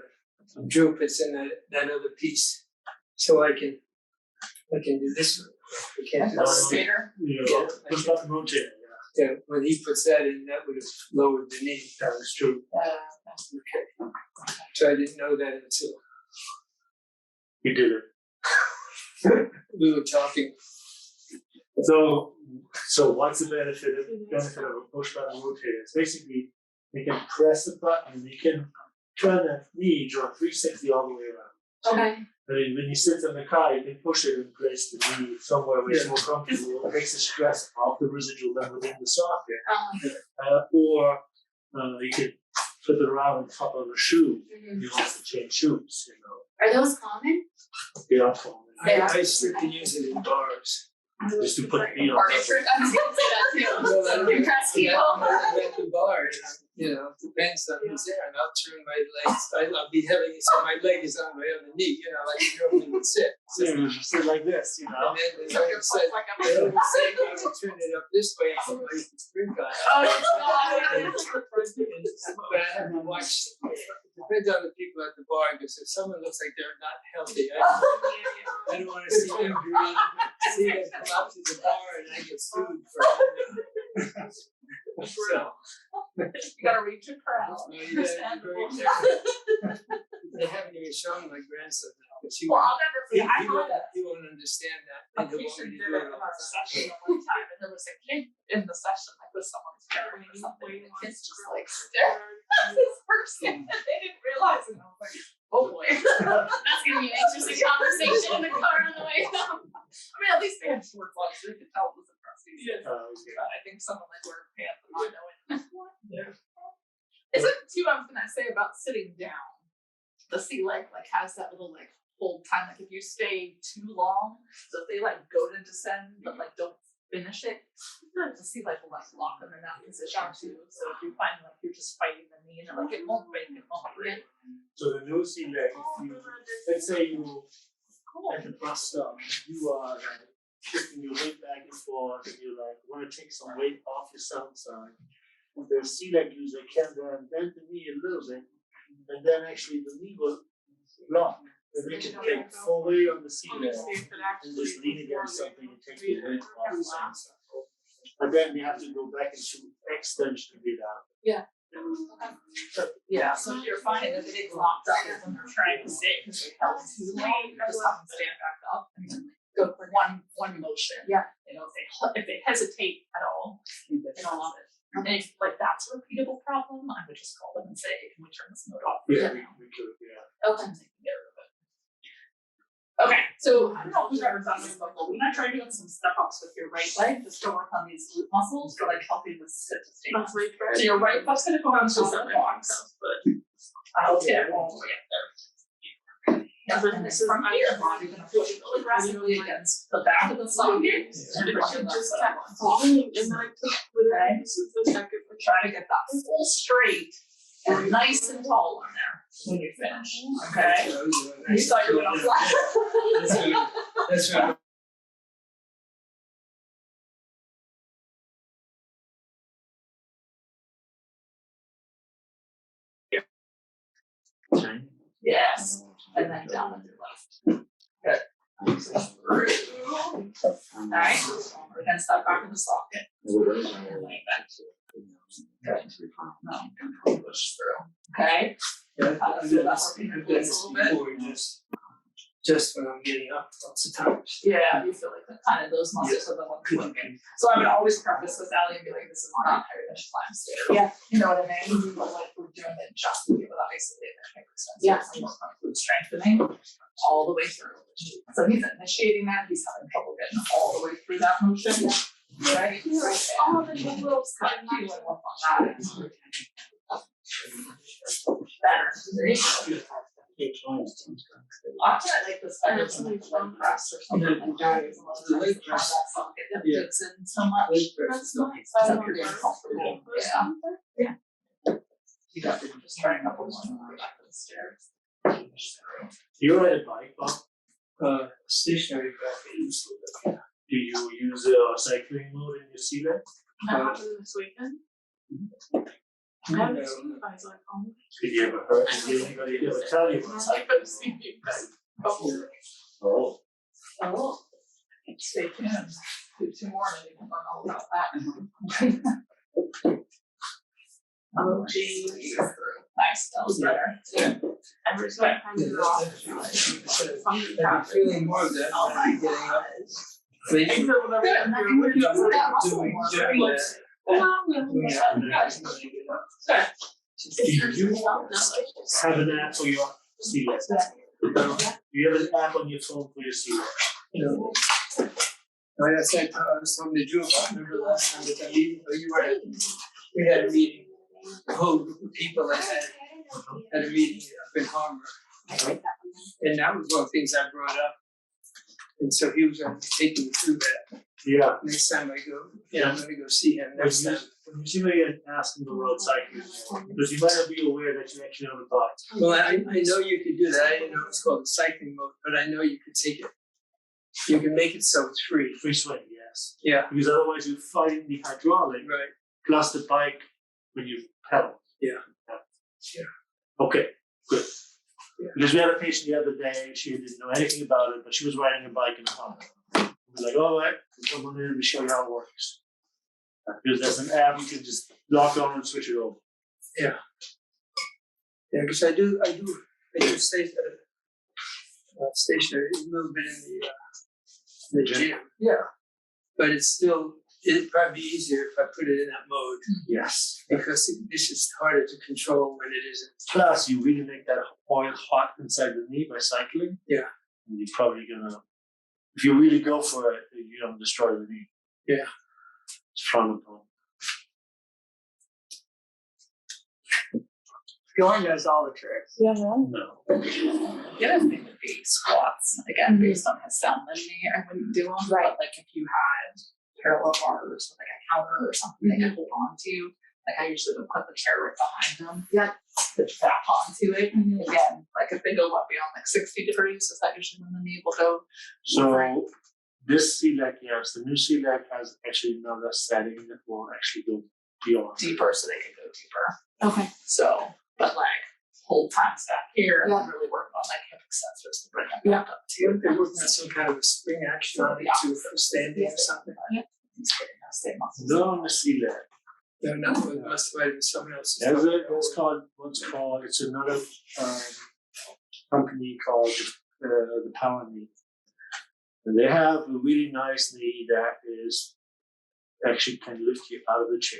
Drew puts in that other piece, so I can do this. I can't do The this. skater. You know, push button rotating. Yeah, when he puts that in, that would have lowered the knee. That is true. Okay. So I didn't know that until You did it. we were talking. So what's the benefit of a push button rotator? It's basically you can press the button and you can turn that knee, draw 360 all the way around. Okay. I mean, when you sit in the car, you can push it and place the knee somewhere where it's more comfortable. It takes the stress off the residual limb within the socket. Or you can flip it around and pop on a shoe. Mhm. You don't have to change shoes, you know. Are those common? They are common. I strictly use it in bars. Just to put the knee on Party top. trick. I was gonna say that too. Impress people. I'm at the bar, You know, depends on who's there, and I'll turn my legs. I'll be having it so my leg is on my other knee. You know, like a girl would sit. So, You sit like this, you know. and then they always say, I would turn it up this way and put my drink on. Oh, God. But I have to watch. It depends on the people at the bar, because if someone looks like they're not healthy, I don't want to see them see them come out to the bar and I get sued for it. So, You gotta read your crowd. you gotta be very careful. They haven't even shown my grandson now, but Well, I'll never forget, I had a he won't understand that. And he'll want patient me to did do it it in all our the time. session one time, and there was a kid in the session, like with someone's parent or something, and the kids just like staring at this person, and they didn't realize it, and I was like, oh boy. That's gonna be an interesting conversation in the car on the way home. I mean, at least they had short legs, so you could tell it was a crusty season. Yeah. I think someone like wearing pants and not knowing. Isn't too, I was gonna say about sitting down, the sea leg like has that little like hold time, like if you stay too long, so if they like go to descend but like don't finish it, the sea leg will like lock them in that position too. So if you find like you're just fighting the knee and like it won't break, it won't break. So the no sea leg, if you, let's say you at the bus stop, you are like shifting your weight back and forth, and you like want to take some weight off your sound side. The sea leg user can then bend the knee a little bit, and then actually the knee will lock, and they can take full weight on the sea leg and just lean against something and take the weight off the sound side. And then you have to go back into extension to get out. Yeah, so if you're finding that it's locked up when they're trying to sit because they held too long, just have them stand back up and then go for one motion. Yeah. You know, if they hesitate at all, they don't love it. And if like that's a repeatable problem, I would just call them and say, can we turn this mode off? Yeah, we could, yeah. Okay. They can get rid of it. Okay, so I don't know if we've ever done this before. We're gonna try doing some step ups with your right leg just to work on these glute muscles for like helping the sit to stay. So your right foot's gonna go onto the box, but I'll tip all the way up there. Yeah, and then from here, you're gonna push really aggressively against the back of the socket. And push it just kept falling, and then I took with that. Try to get that full straight and nice and tall on there when you finish. Okay. You thought you were gonna fly. That's right. Yes, and then down on your left. Good. Alright, we're gonna step back in the socket. And lay back. Good. No, push through. Okay. Feel that working your glutes a little bit. Just when I'm getting up, lots of times. Yeah, you feel like kind of those muscles are the ones working. So I would always preface with Allie and be like, this is not higher than climb stairs. Yeah. You know what I mean? But like we're doing it just to be able to isolate their hip extension. Yeah. And work on glute strengthening all the way through. So he's initiating that, he's having trouble getting all the way through that motion. Right? Oh, the little Cut you and work on that. Better. There you go. Often I like this better than like leg press or something like that. It's a lot of times how that socket that fits in so much. That's nice. So you're getting comfortable. Yeah. You got to just try a couple more back of the stairs. You ride a bike, Bob? Stationary back. Do you use cycling mode in your sea leg? This weekend. I No. haven't seen you guys like home. Did you ever hurt? Did anybody ever tell you about cycling? I've seen you guys. Oh. Oh. Stay tuned. Do 2 more and you can learn all about that. Oh, geez. Nice, that was better. Every time I do it off. I'm feeling more of that. Oh my Getting up. Good. And I think we're doing that muscle Doing more, doing right? that. Do you have an app for your sea leg? Do you have an app on your phone for your sea leg? No. Like I said, I was talking to Drew about, remember last time at that meeting, you were at, we had a meeting, a whole group of people that had a meeting up in Harvard. And that was one of the things I brought up. And so he was going to take me through that. Yeah. next time I go, I'm gonna go see him next time. When you see me ask him the road cycling, because you might not be aware that you actually own a bike. Well, I know you could do that. I didn't know it was called a cycling mode, but I know you could take it. You can make it so it's free. Free swing, yes. Yeah, Because otherwise you find the hydraulic right. plus the bike when you pedal. Yeah. Okay, good. Yeah. Because we had a patient the other day, she didn't know anything about it, but she was riding a bike in the park. We were like, all right, come on in, we show you how it works. Because there's an app, you can just lock on and switch it over. Yeah, because I do stay stationary a little bit in the gym. Yeah, but it'd probably be easier if I put it in that mode Yes. because this is harder to control when it isn't. Plus, you really make that oil hot inside the knee by cycling. Yeah. And you're probably gonna, if you really go for it, you don't destroy the knee. Yeah. It's frowned upon. Bjorn knows all the tricks. Yeah. No. The other thing would be squats, again, based on his sound knee, I wouldn't do them, Right. but like if you had parallel bars with like a counter or something they could hold on to, like I usually would put the chair right behind them. Yep. To strap onto it. Again, like if they go up beyond like 60 degrees, is that usually when the knee will go? So this C-leg, yes, the new C-leg has actually another setting that will actually go beyond. Deeper so they can go deeper. Okay. So, but like hold times back here and Yeah. then really work on like hip extensors to bring them back up too. They're working on some kind of a spring action on it too for standing or something. He's getting those same muscles. No, on the C-leg. No, not it must have been someone else's. There's it's another company called the Power Knee. And they have a really nice knee that is actually can lift you out of the chair.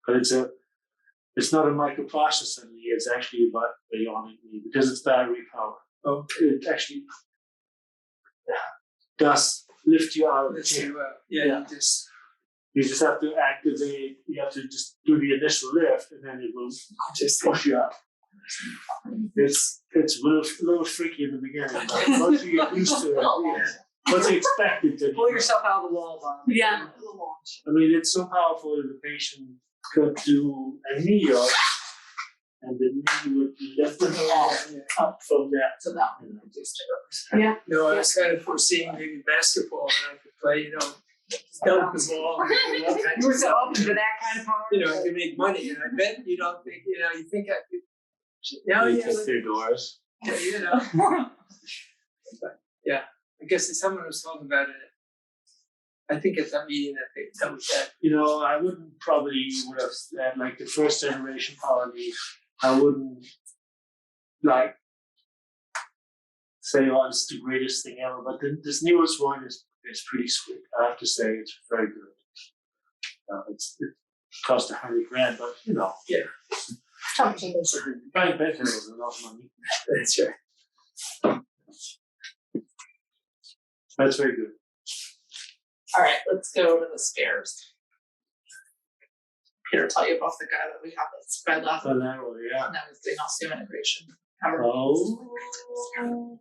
But it's not a microprocessor knee, it's actually a bionic knee because it's battery powered. Oh, It actually does lift you out of the let's chair. see. Yeah, You just have to activate, you have to just do the initial lift and then it will just push you up. It's a little freaky in the beginning, but once you get used to it, once you expect it to. Pull yourself out of the wall, Bob. Yeah. I mean, it's so powerful that the patient could do a knee up and the knee would lift them up from that. So that one would just do it. No, I was kind of foreseeing maybe basketball and I could play, dunk the ball. And all kinds You were of so stuff. open to that kind of power. I could make money, and I bet you don't think, you think I could. Yeah, They yeah, kiss their doors. yeah. I guess it's someone was talking about it. I think at that meeting that we had. I wouldn't probably would have said like the first generation power knee. I wouldn't like say, oh, it's the greatest thing ever. But this newest one is pretty sweet. I have to say, it's very good. It cost $100,000, but Yeah. Chump change. buying better was a lot of money. That's right. That's very good. All right, let's go to the stairs. Peter, tell you about the guy that we have that's spread last. Collateral, yeah. Now he's doing osteointegration. Remember? Oh,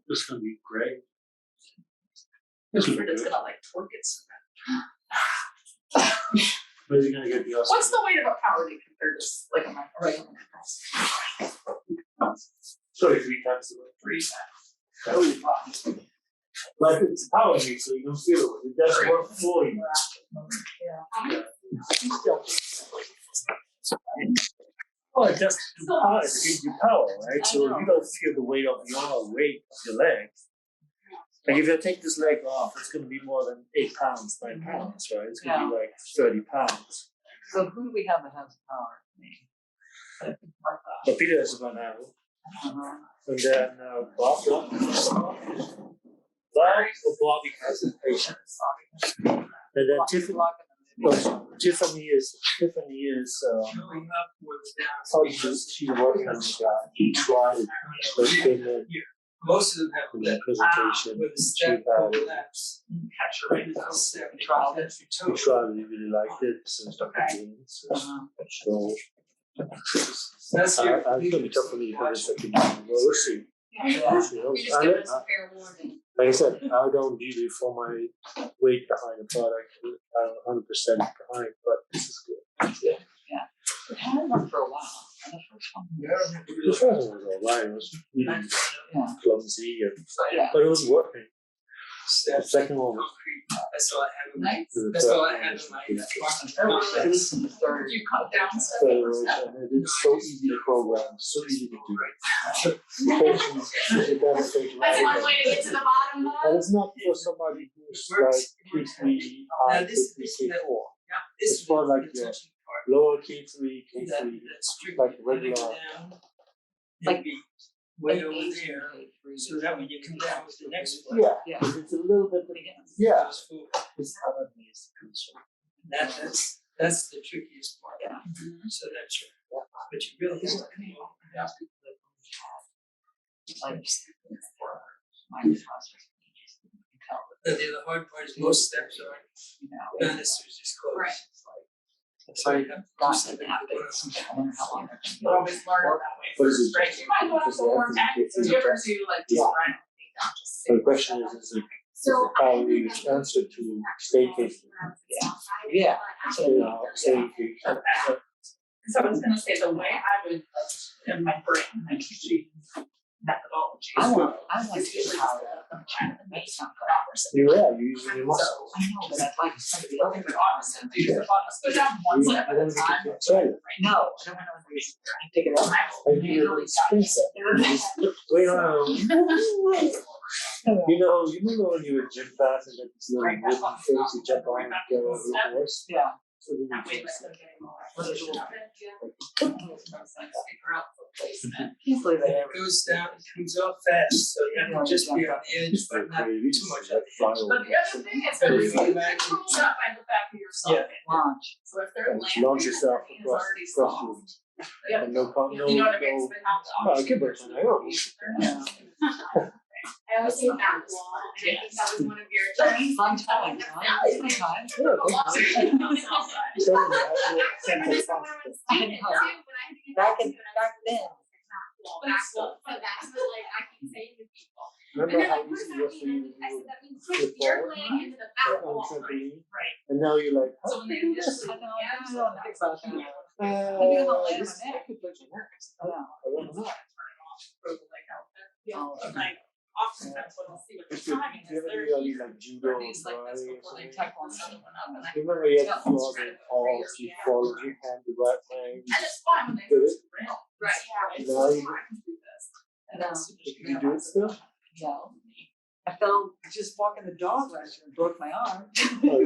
this is gonna be great. This will be It's good. gonna like torque it so Where's he gonna get the awesome? What's the weight of a power knee compared to like a regular compressor? Sorry, 3 times the weight. 3 times. Oh, wow. Like it's power knee, so you don't feel it. It does work for you. Well, it does power. It gives you power, right? So you don't feel the weight of your leg. Like if you take this leg off, it's going to be more than 8 pounds, 9 pounds, right? It's going to be like 30 pounds. So who do we have that has power? But Peter is about now. And then Bob Bobby has a patient. And then Tiffany is Showing up with the down. she's working on the guy. He tried it. So he came in Most of them have in that presentation. with the She step had it. overlaps. Catch your weight. Step trial that you He took. tried it. He really liked it. So Dr. James. So That's I'm going to be tough for me for this. We'll see. We just give us a fair warning. like I said, I don't usually throw my weight behind a product. I'm 100% behind, but this is good. It had one for a while. And the first one. The first one was alright. It was really Yeah. clumsy, Yeah. but it was working. The Step, second one was that's all I have in my, Nice. that's all I had in my. It was the third. You cut down. federation, and it's so easy to program, so easy to do. Patience is a benefit, That's one right? way to get to the bottom And though. it's not for somebody who's like K3 high, K3, K4. It's for like your lower K3, K3, like regular. Like way over there, so that when you come down with the next one. Yeah, Yeah. it's a little bit, yeah, It's full. it's underneath control. That's the trickiest part. Yeah. So that's your, but you really have to come up. Like, mine is processed. The other hard part is most steps are, You know, done, it's just close. Right. So you have to do got something. to happen. I wonder how long it can You always learn it that way What is first, it? right? You might go out for more time, do you ever do like just Yeah. run it down, just So the question is it probably the answer to staycation? Yeah. Staycation. So I was gonna say, the way I would, like, in my brain, my teaching methodology. I want to get power from China to make some You're right, you're using your muscles. I know, but I'd like to say the other But honestly, do your bodies go down one step at a time. No, I don't want to take it out. And you're expensive. Wait on. You know, you remember when you were in gym class and like this little wooden things you jump on and go over the horse? Yeah. So then That way, you like, just they're getting more. Figure out the placement. Can't believe And I it ever. goes down, it comes off fast, so you have to just be on the edge, but not too much on the edge. But the other thing is, that if you pull up by the back of yourself. Launch. So if they're landing, launch yourself the knee is across already the soft. Yep. and no You know what I mean? no. Spit out the Oh, I can break my own. Yeah. I always say back wall, and I think that was one of your journeys. I'm telling you, huh? Sometimes. Yeah, so And this one was saying it too, but I think it's Back too, and I back then. wall, back wall. So that's what like I keep saying to people. And remember they're how like, what easy does it was that for you mean? to I do said, that means flip you're forward laying into the back on wall. trampoline? Right. And now you're like, So how when can they you do this? initially I know, began, I so don't that's think about what you that. would I think I'm gonna lay on This- my neck. I could break my neck. I know. I don't know. turn it off for the leg out there. Oh, And like oftentimes what I'll see with the If you timing you is ever they're do any here, like judo their or knees like this karate or before they something? tackle the other one up, and I Remember you had to do all Yeah. the falls, you fall, you hand the right way. and it's fun when they Did first rail. Right. Right. Now So you- I can do this. And No. then as soon as Did you you do it realize still? No. I fell just walking the dog last year and broke my arm. Oh,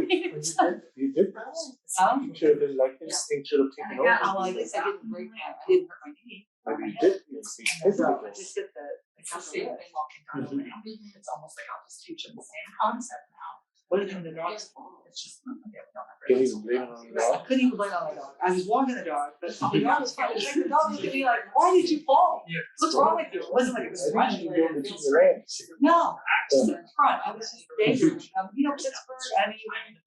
you did that? Um, You should have been like, instinct should have taken over. well, at least I didn't break my, I didn't hurt my knee. Maybe you did. Instinct took So I over. just hit the. it's the same thing walking down the ramp. It's almost like I'll just teach them the same concept now. What is in the dog's It's just, yeah, we don't have. Can you even blame it on the I dog? couldn't even blame it on the dog. I was walking the dog, but the dog was fine. It's like the dog looked at me like, why did you fall? Yeah. What's wrong with you? It wasn't like it was I think you running. go between your legs. No, just in front. I was just daydreaming. You know, Pittsburgh, I mean,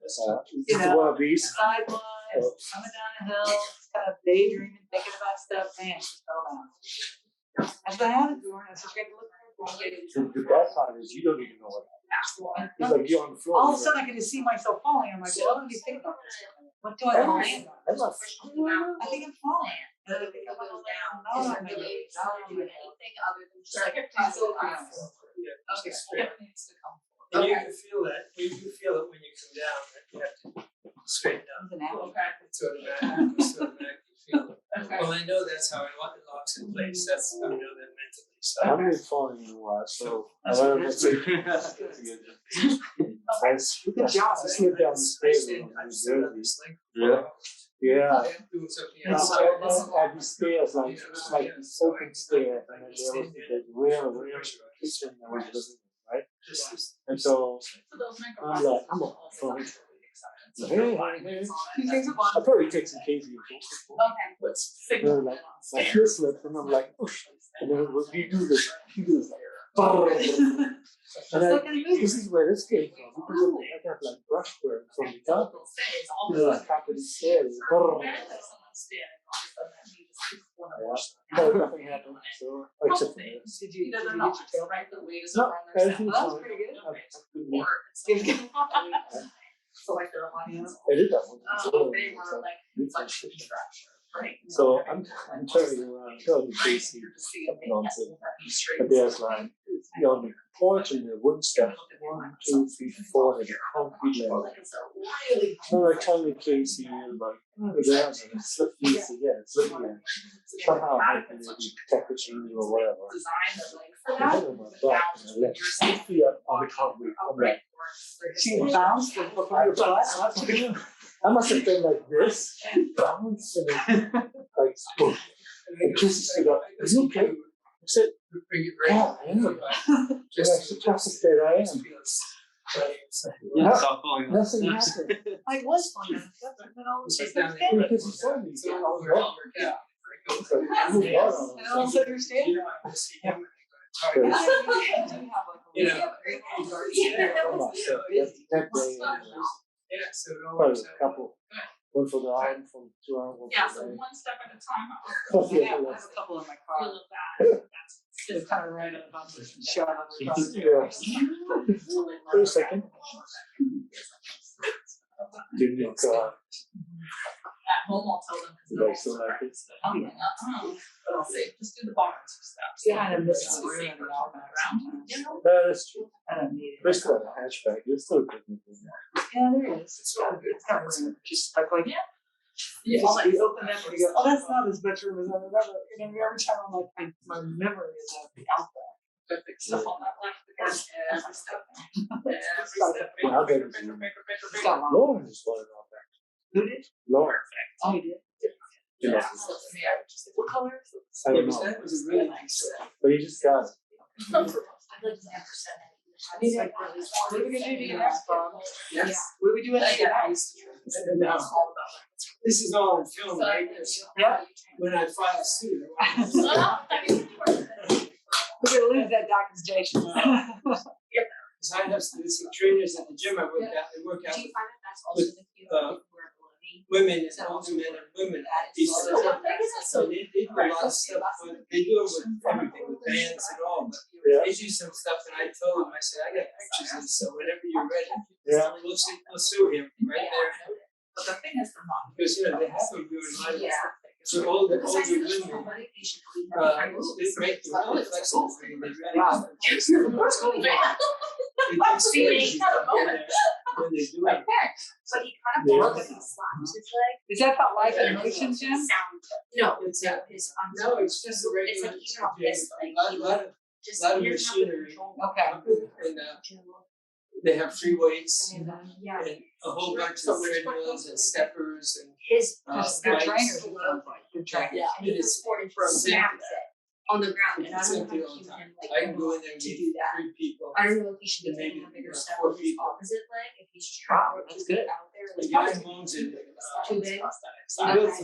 This is one of these. sidewalks, coming down the hill, just kind of daydreaming, thinking about stuff, man, just fell down. As I had it going, I was just going to look at The bad part is you don't even know what happened. It's like you're on the floor. all of a sudden I could just see myself falling. I'm like, well, let me think about this. What do I want to land on? I'm not. I think I'm falling. And then I think I'm going to land on, no, I'm going to Anything other than just like Right. puzzle Yeah. Okay, skip needs to come. And you Okay. can feel that, you feel it when you come down, that you have to straighten up. an hour. Okay, It's automatic, you feel it. okay. Well, I know that's how it locks in place, that's, I know that mentally, so. I haven't been falling in a while, so I learned that. I slipped Good job. down the stairs when I I've was stood in on New this thing. Yeah. Yeah. Doing something It's else. at the stairs, like it's like these open stairs, and then there was the real kitchen that was living room, right? And so So those I'm like, I'm a phone. Hey, hey, hey. Two things at I once. probably take some Casey. Okay. What's And signal? like my heel slipped, and I'm like, oof. And then when you do this, he goes like, brrr. And this is where this came from. Because I got like brushwork from the top. Like top of the stairs. Brrr. But nothing happened. So except for this. Did you He get doesn't your know, tail? right? The weight is No, over on their everything's side. That was pretty good. Or it's so like they're like, I did that one. they were like, such a structure, right? So I'm turning around, telling Casey nonsense. But there's like, on the porch and the wooden steps, 1, 2, 3, 4, and the concrete level. So I tell me Casey, and like, oh, there's and it's slippery again, it's slippery again. Somehow I can maybe protect the chimney or whatever. I had on my butt and I left 6 feet up on the concrete. I'm like, She bounced before your butt. I must have been like this, bounced, and then, like, boom. And Casey stood up, are you okay? I said, yeah, I am. Just said I am. Nothing happened. I was going to, but all of a sudden, Because he told me. and all of a sudden you're standing. Yeah, so it all Probably works a out. couple. One for the arm, from 2 arms. Yeah, so one step at a time. Yeah, I have a couple in my car. They're kind of random about the shot on the car. Yeah. Wait a second. Didn't you go? At home, I'll tell them. You guys still like it? I'm like, but I'll say, just do the bottom 2 steps. Kind of missing the room and all that. You know? That's true. I don't need it. There's still a hatchback. You're still good. Yeah, there is. It's not room. Just like, Yeah. you open up and you go, oh, that's not as much room as I remember. And then every time I'm like, my memory is of the outback. Perfect stuff on that left, because every step. Well, how big is it? It's got long. Lauren just wanted all that. Who did? Lauren. Oh, you did? Yeah. What color? I don't know. That was a really nice set. But he just got it. What are we gonna do to your next problem? Yes. What are we doing to your next? And now, this is all in film, right? Yeah. When I file suit, I want We're gonna lose that documentation. because I have some trainers at the gym I work out, they work out Do you with find that that's also the cue uh, of people who are below me? women and older men and women. So they do a lot of stuff, but they do it with everything, with bands and all, but Yeah. they do some stuff and I told them, I said, I got pictures of this, so whenever you're ready, Yeah. we'll sue him right there. But the thing is, they're not. Because, you know, they have them doing a lot of Yeah. so older Besides, women, there's nobody, they should clean they up. make you really flexible, they really. Wow. It's crazy when they're doing it. But he kind of Yeah. broke it, he slaps his leg. Is that about life and emotion, Jim? No, it's his, No, it's just a It's regular. like he's not pissed, like, he Lot of just, lot of he doesn't have the machinery. control. Okay. and they have free weights Yeah, and a whole bunch of treadmills and steppers and his, Just good bikes. trainers, it sounds like, good trainers. yeah, and he It is reported for snaps it on the ground, and I It's don't know empty how all to the keep time. him like. I can go in there and to give do that. 3 people. I don't know if he should be And maybe, taking a bigger you know, step 4 with his people. opposite leg, if he's just trying to That's keep good. it out there. The like, guy it's owns it. too big.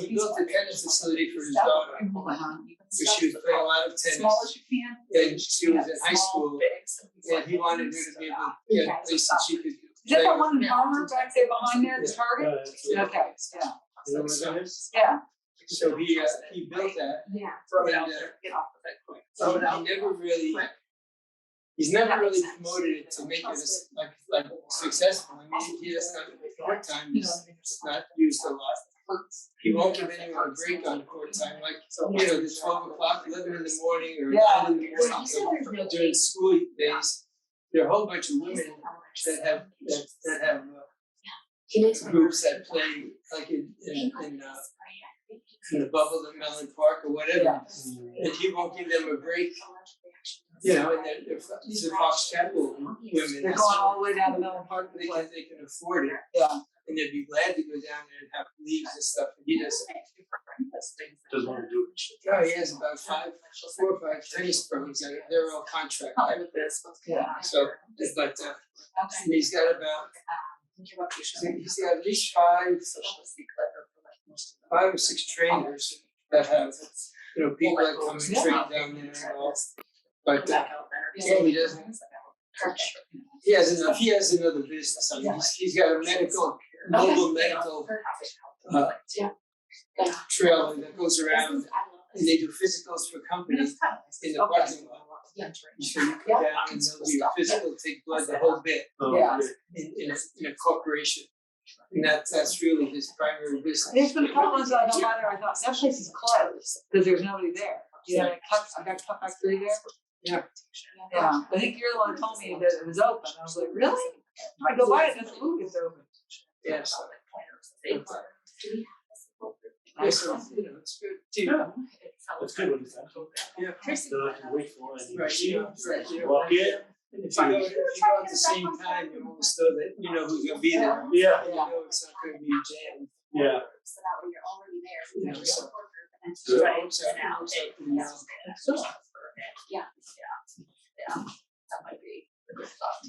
He built a tennis facility for his daughter. Because she was playing a lot of tennis. Small as you can. And she was in high school. And he wanted her to be able to get a place that she could. Is that the one in Harvard back there behind there, the Target? Yeah. Okay, yeah, You know what that is? yeah. So he built that. Yeah. Throw it out there, get off the bed quick. Throw it out. He never really, he's never really promoted it to make it as like successful. I mean, he has not, court time is not used a lot. He won't give anyone a break on court time, like, you know, the 12 o'clock, 11 in the morning or 9 in the Well, he said there's no morning during school days. There are a whole bunch of women that have He makes my groups nerves that play like in the bubble in Mellon Park or whatever. And he won't give them a break, you know, and these are Fox Chapel women. They're going all the way down to Mellon Park to They play. can afford it, Yeah. and they'd be glad to go down there and have leagues and stuff, and he doesn't. Doesn't want to do it. Oh, he has about 4 or 5 tennis pros that they're all contract. Yeah. So, but he's got about, he's got at least 5 or 6 trainers that have, you know, people that come and train down there and all. But he doesn't. He has another business. I mean, he's got a mobile medical trailer that goes around and they do physicals for companies in the parking lot. So you come down and they'll do your physical, take blood, the whole bit Yeah. in a corporation. And that's really his primary business. There's been a couple ones I don't matter, I thought, that place is closed, because there's nobody there. Yeah, I got cut back through there. Yeah. Yeah, I think you're the one who told me that it was open, I was like, really? I go by it, and the loop is open. Yes. Do So, you know, it's good too. Yeah. That's good when it's actually. Yeah. Don't have to wait for it. Right, you know, right, you know. Walk in. And if you go at the same time, you almost know that you know who's gonna be there. Yeah. You know it's not gonna be jammed. Yeah. So that way you're already there. You know, so. So So, right so, now, so, yeah. That might be a good thought.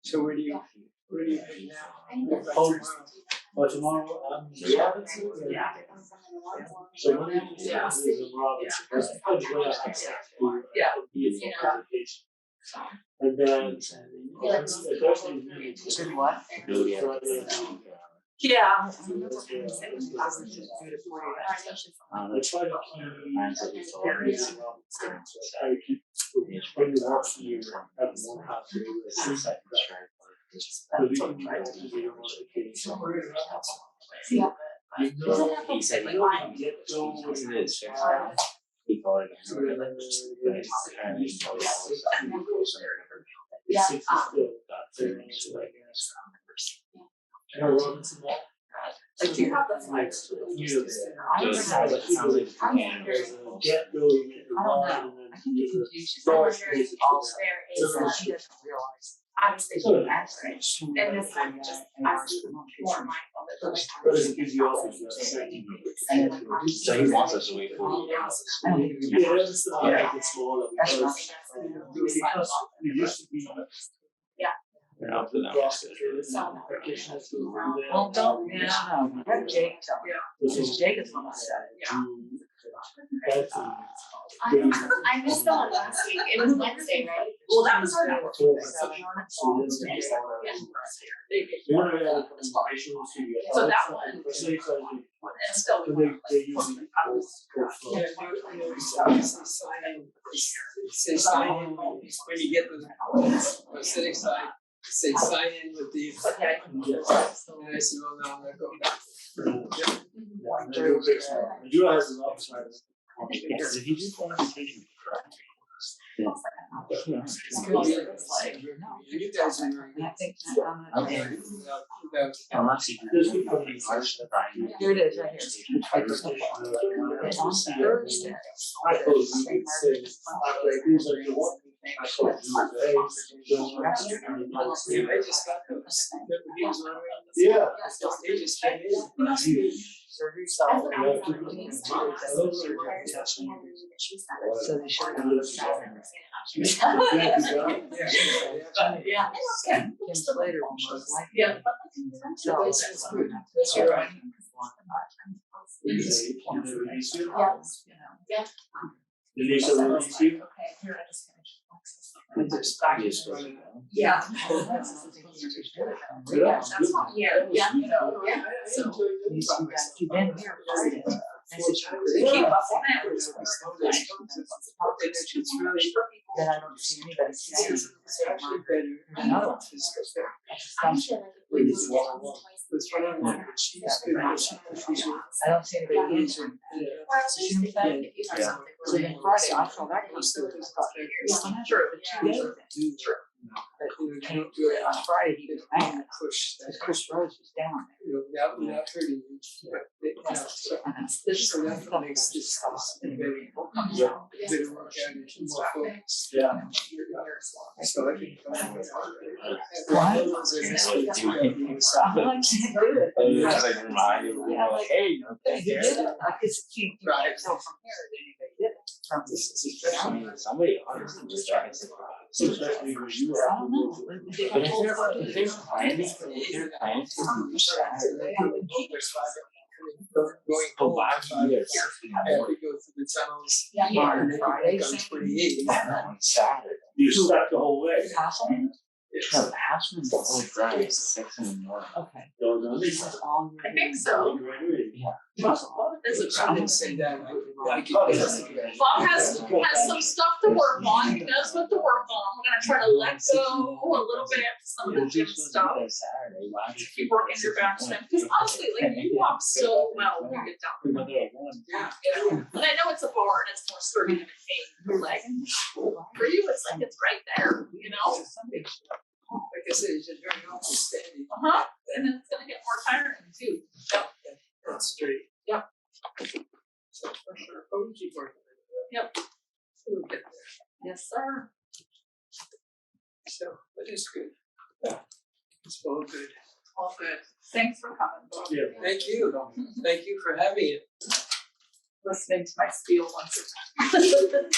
so where do you head now? Home. But tomorrow, Robinson. Yeah. So when you is in Robinson, because I was going to Yeah. be in application. And then Thursday. Did what? Yeah. I try to keep when you walk here, have one half day. He said he can get those in his he called it Like, do you have the flights? Get really I think the confusion. I wonder if also there is, she doesn't realize. Obviously, Sure. and this time just as more mindful that like. But it gives you also So he wants us to wait for you. I don't think it's yeah, that's make it smaller That's because it used to be. They're not for them. Practitioners who were there. Well, don't, no, let Jake tell me, because Jake is the one that said it. I missed the one last week. It was Wednesday, right? Well, that was our network. So that one. And still, we want They usually. Yeah, you sign in. It says sign in when you get the acidic side. It says sign in with the. Okay. And I said, well, no, I'm not going back. You has an office right. Did he just want to take you? It's good. You guys are very And I good. think that I'm Okay. gonna. Unless he can. There's people in Here it is, right here. It's on Thursday. I suppose you could say, like, these are the one. I suppose you would say, Yeah, I just got those. Remember he was on. yeah. They just came in. Surgery As solved. the Yeah. So they should have. Yeah. Kim Slater was like. Yeah. So. That's good. That's right. Did they release you? Yeah. Did they still release you? Okay, here, I just finished. Yeah. Yeah. Yeah. That's not, yeah, you know, yeah. So. You've been here Friday. To keep up on it. It's really. Then I don't see anybody saying. It's actually better. Another one. Actually, That's what I want. She's good. I don't see anybody answering. Well, You know what I'm saying? Yeah. So then Friday, I saw that come through. True. But came through it on Friday, he was mad, Push because Chris Rose was down without hurting you. So that's what makes this very better work out and more focused. Yeah. So I can. Why? I like remind you, like, hey, you know, He did it, like, it's, he, Right. so from here, then he did it, from this. I mean, somebody honestly just trying to say. Especially when you I are. don't know. But if they're planning, Going for 5 years. I have to go through the tunnels. Yeah. On Friday, on 28. On Saturday. You stuck the whole way. Possible. No, Ashman's all dry, 6 in the morning. Okay. No, no, This is all I think so. Yeah. Bob is a I problem. didn't say that, I could. Bob has some stuff to work on, he knows what to work on, we're gonna try to let go a little bit of some of the gym stuff. Saturday, why did Keep working your back strength, because honestly, like, you walk so well when you get down. Yeah. You know, and I know it's a bar and it's more sturdy than a cane, your leg, and for you, it's like, it's right there, you know? Like I said, it's just very outstanding. Uh-huh, and then it's gonna get more tiring too. Yep. That's straight. Yep. So for sure, but we keep working. Yep. We'll get there. Yes, sir. So, but it's good. Yeah. It's all good. All good. Thanks for coming, Bob. Yeah. Thank you. Thank you for having it. Listening to my spiel once again.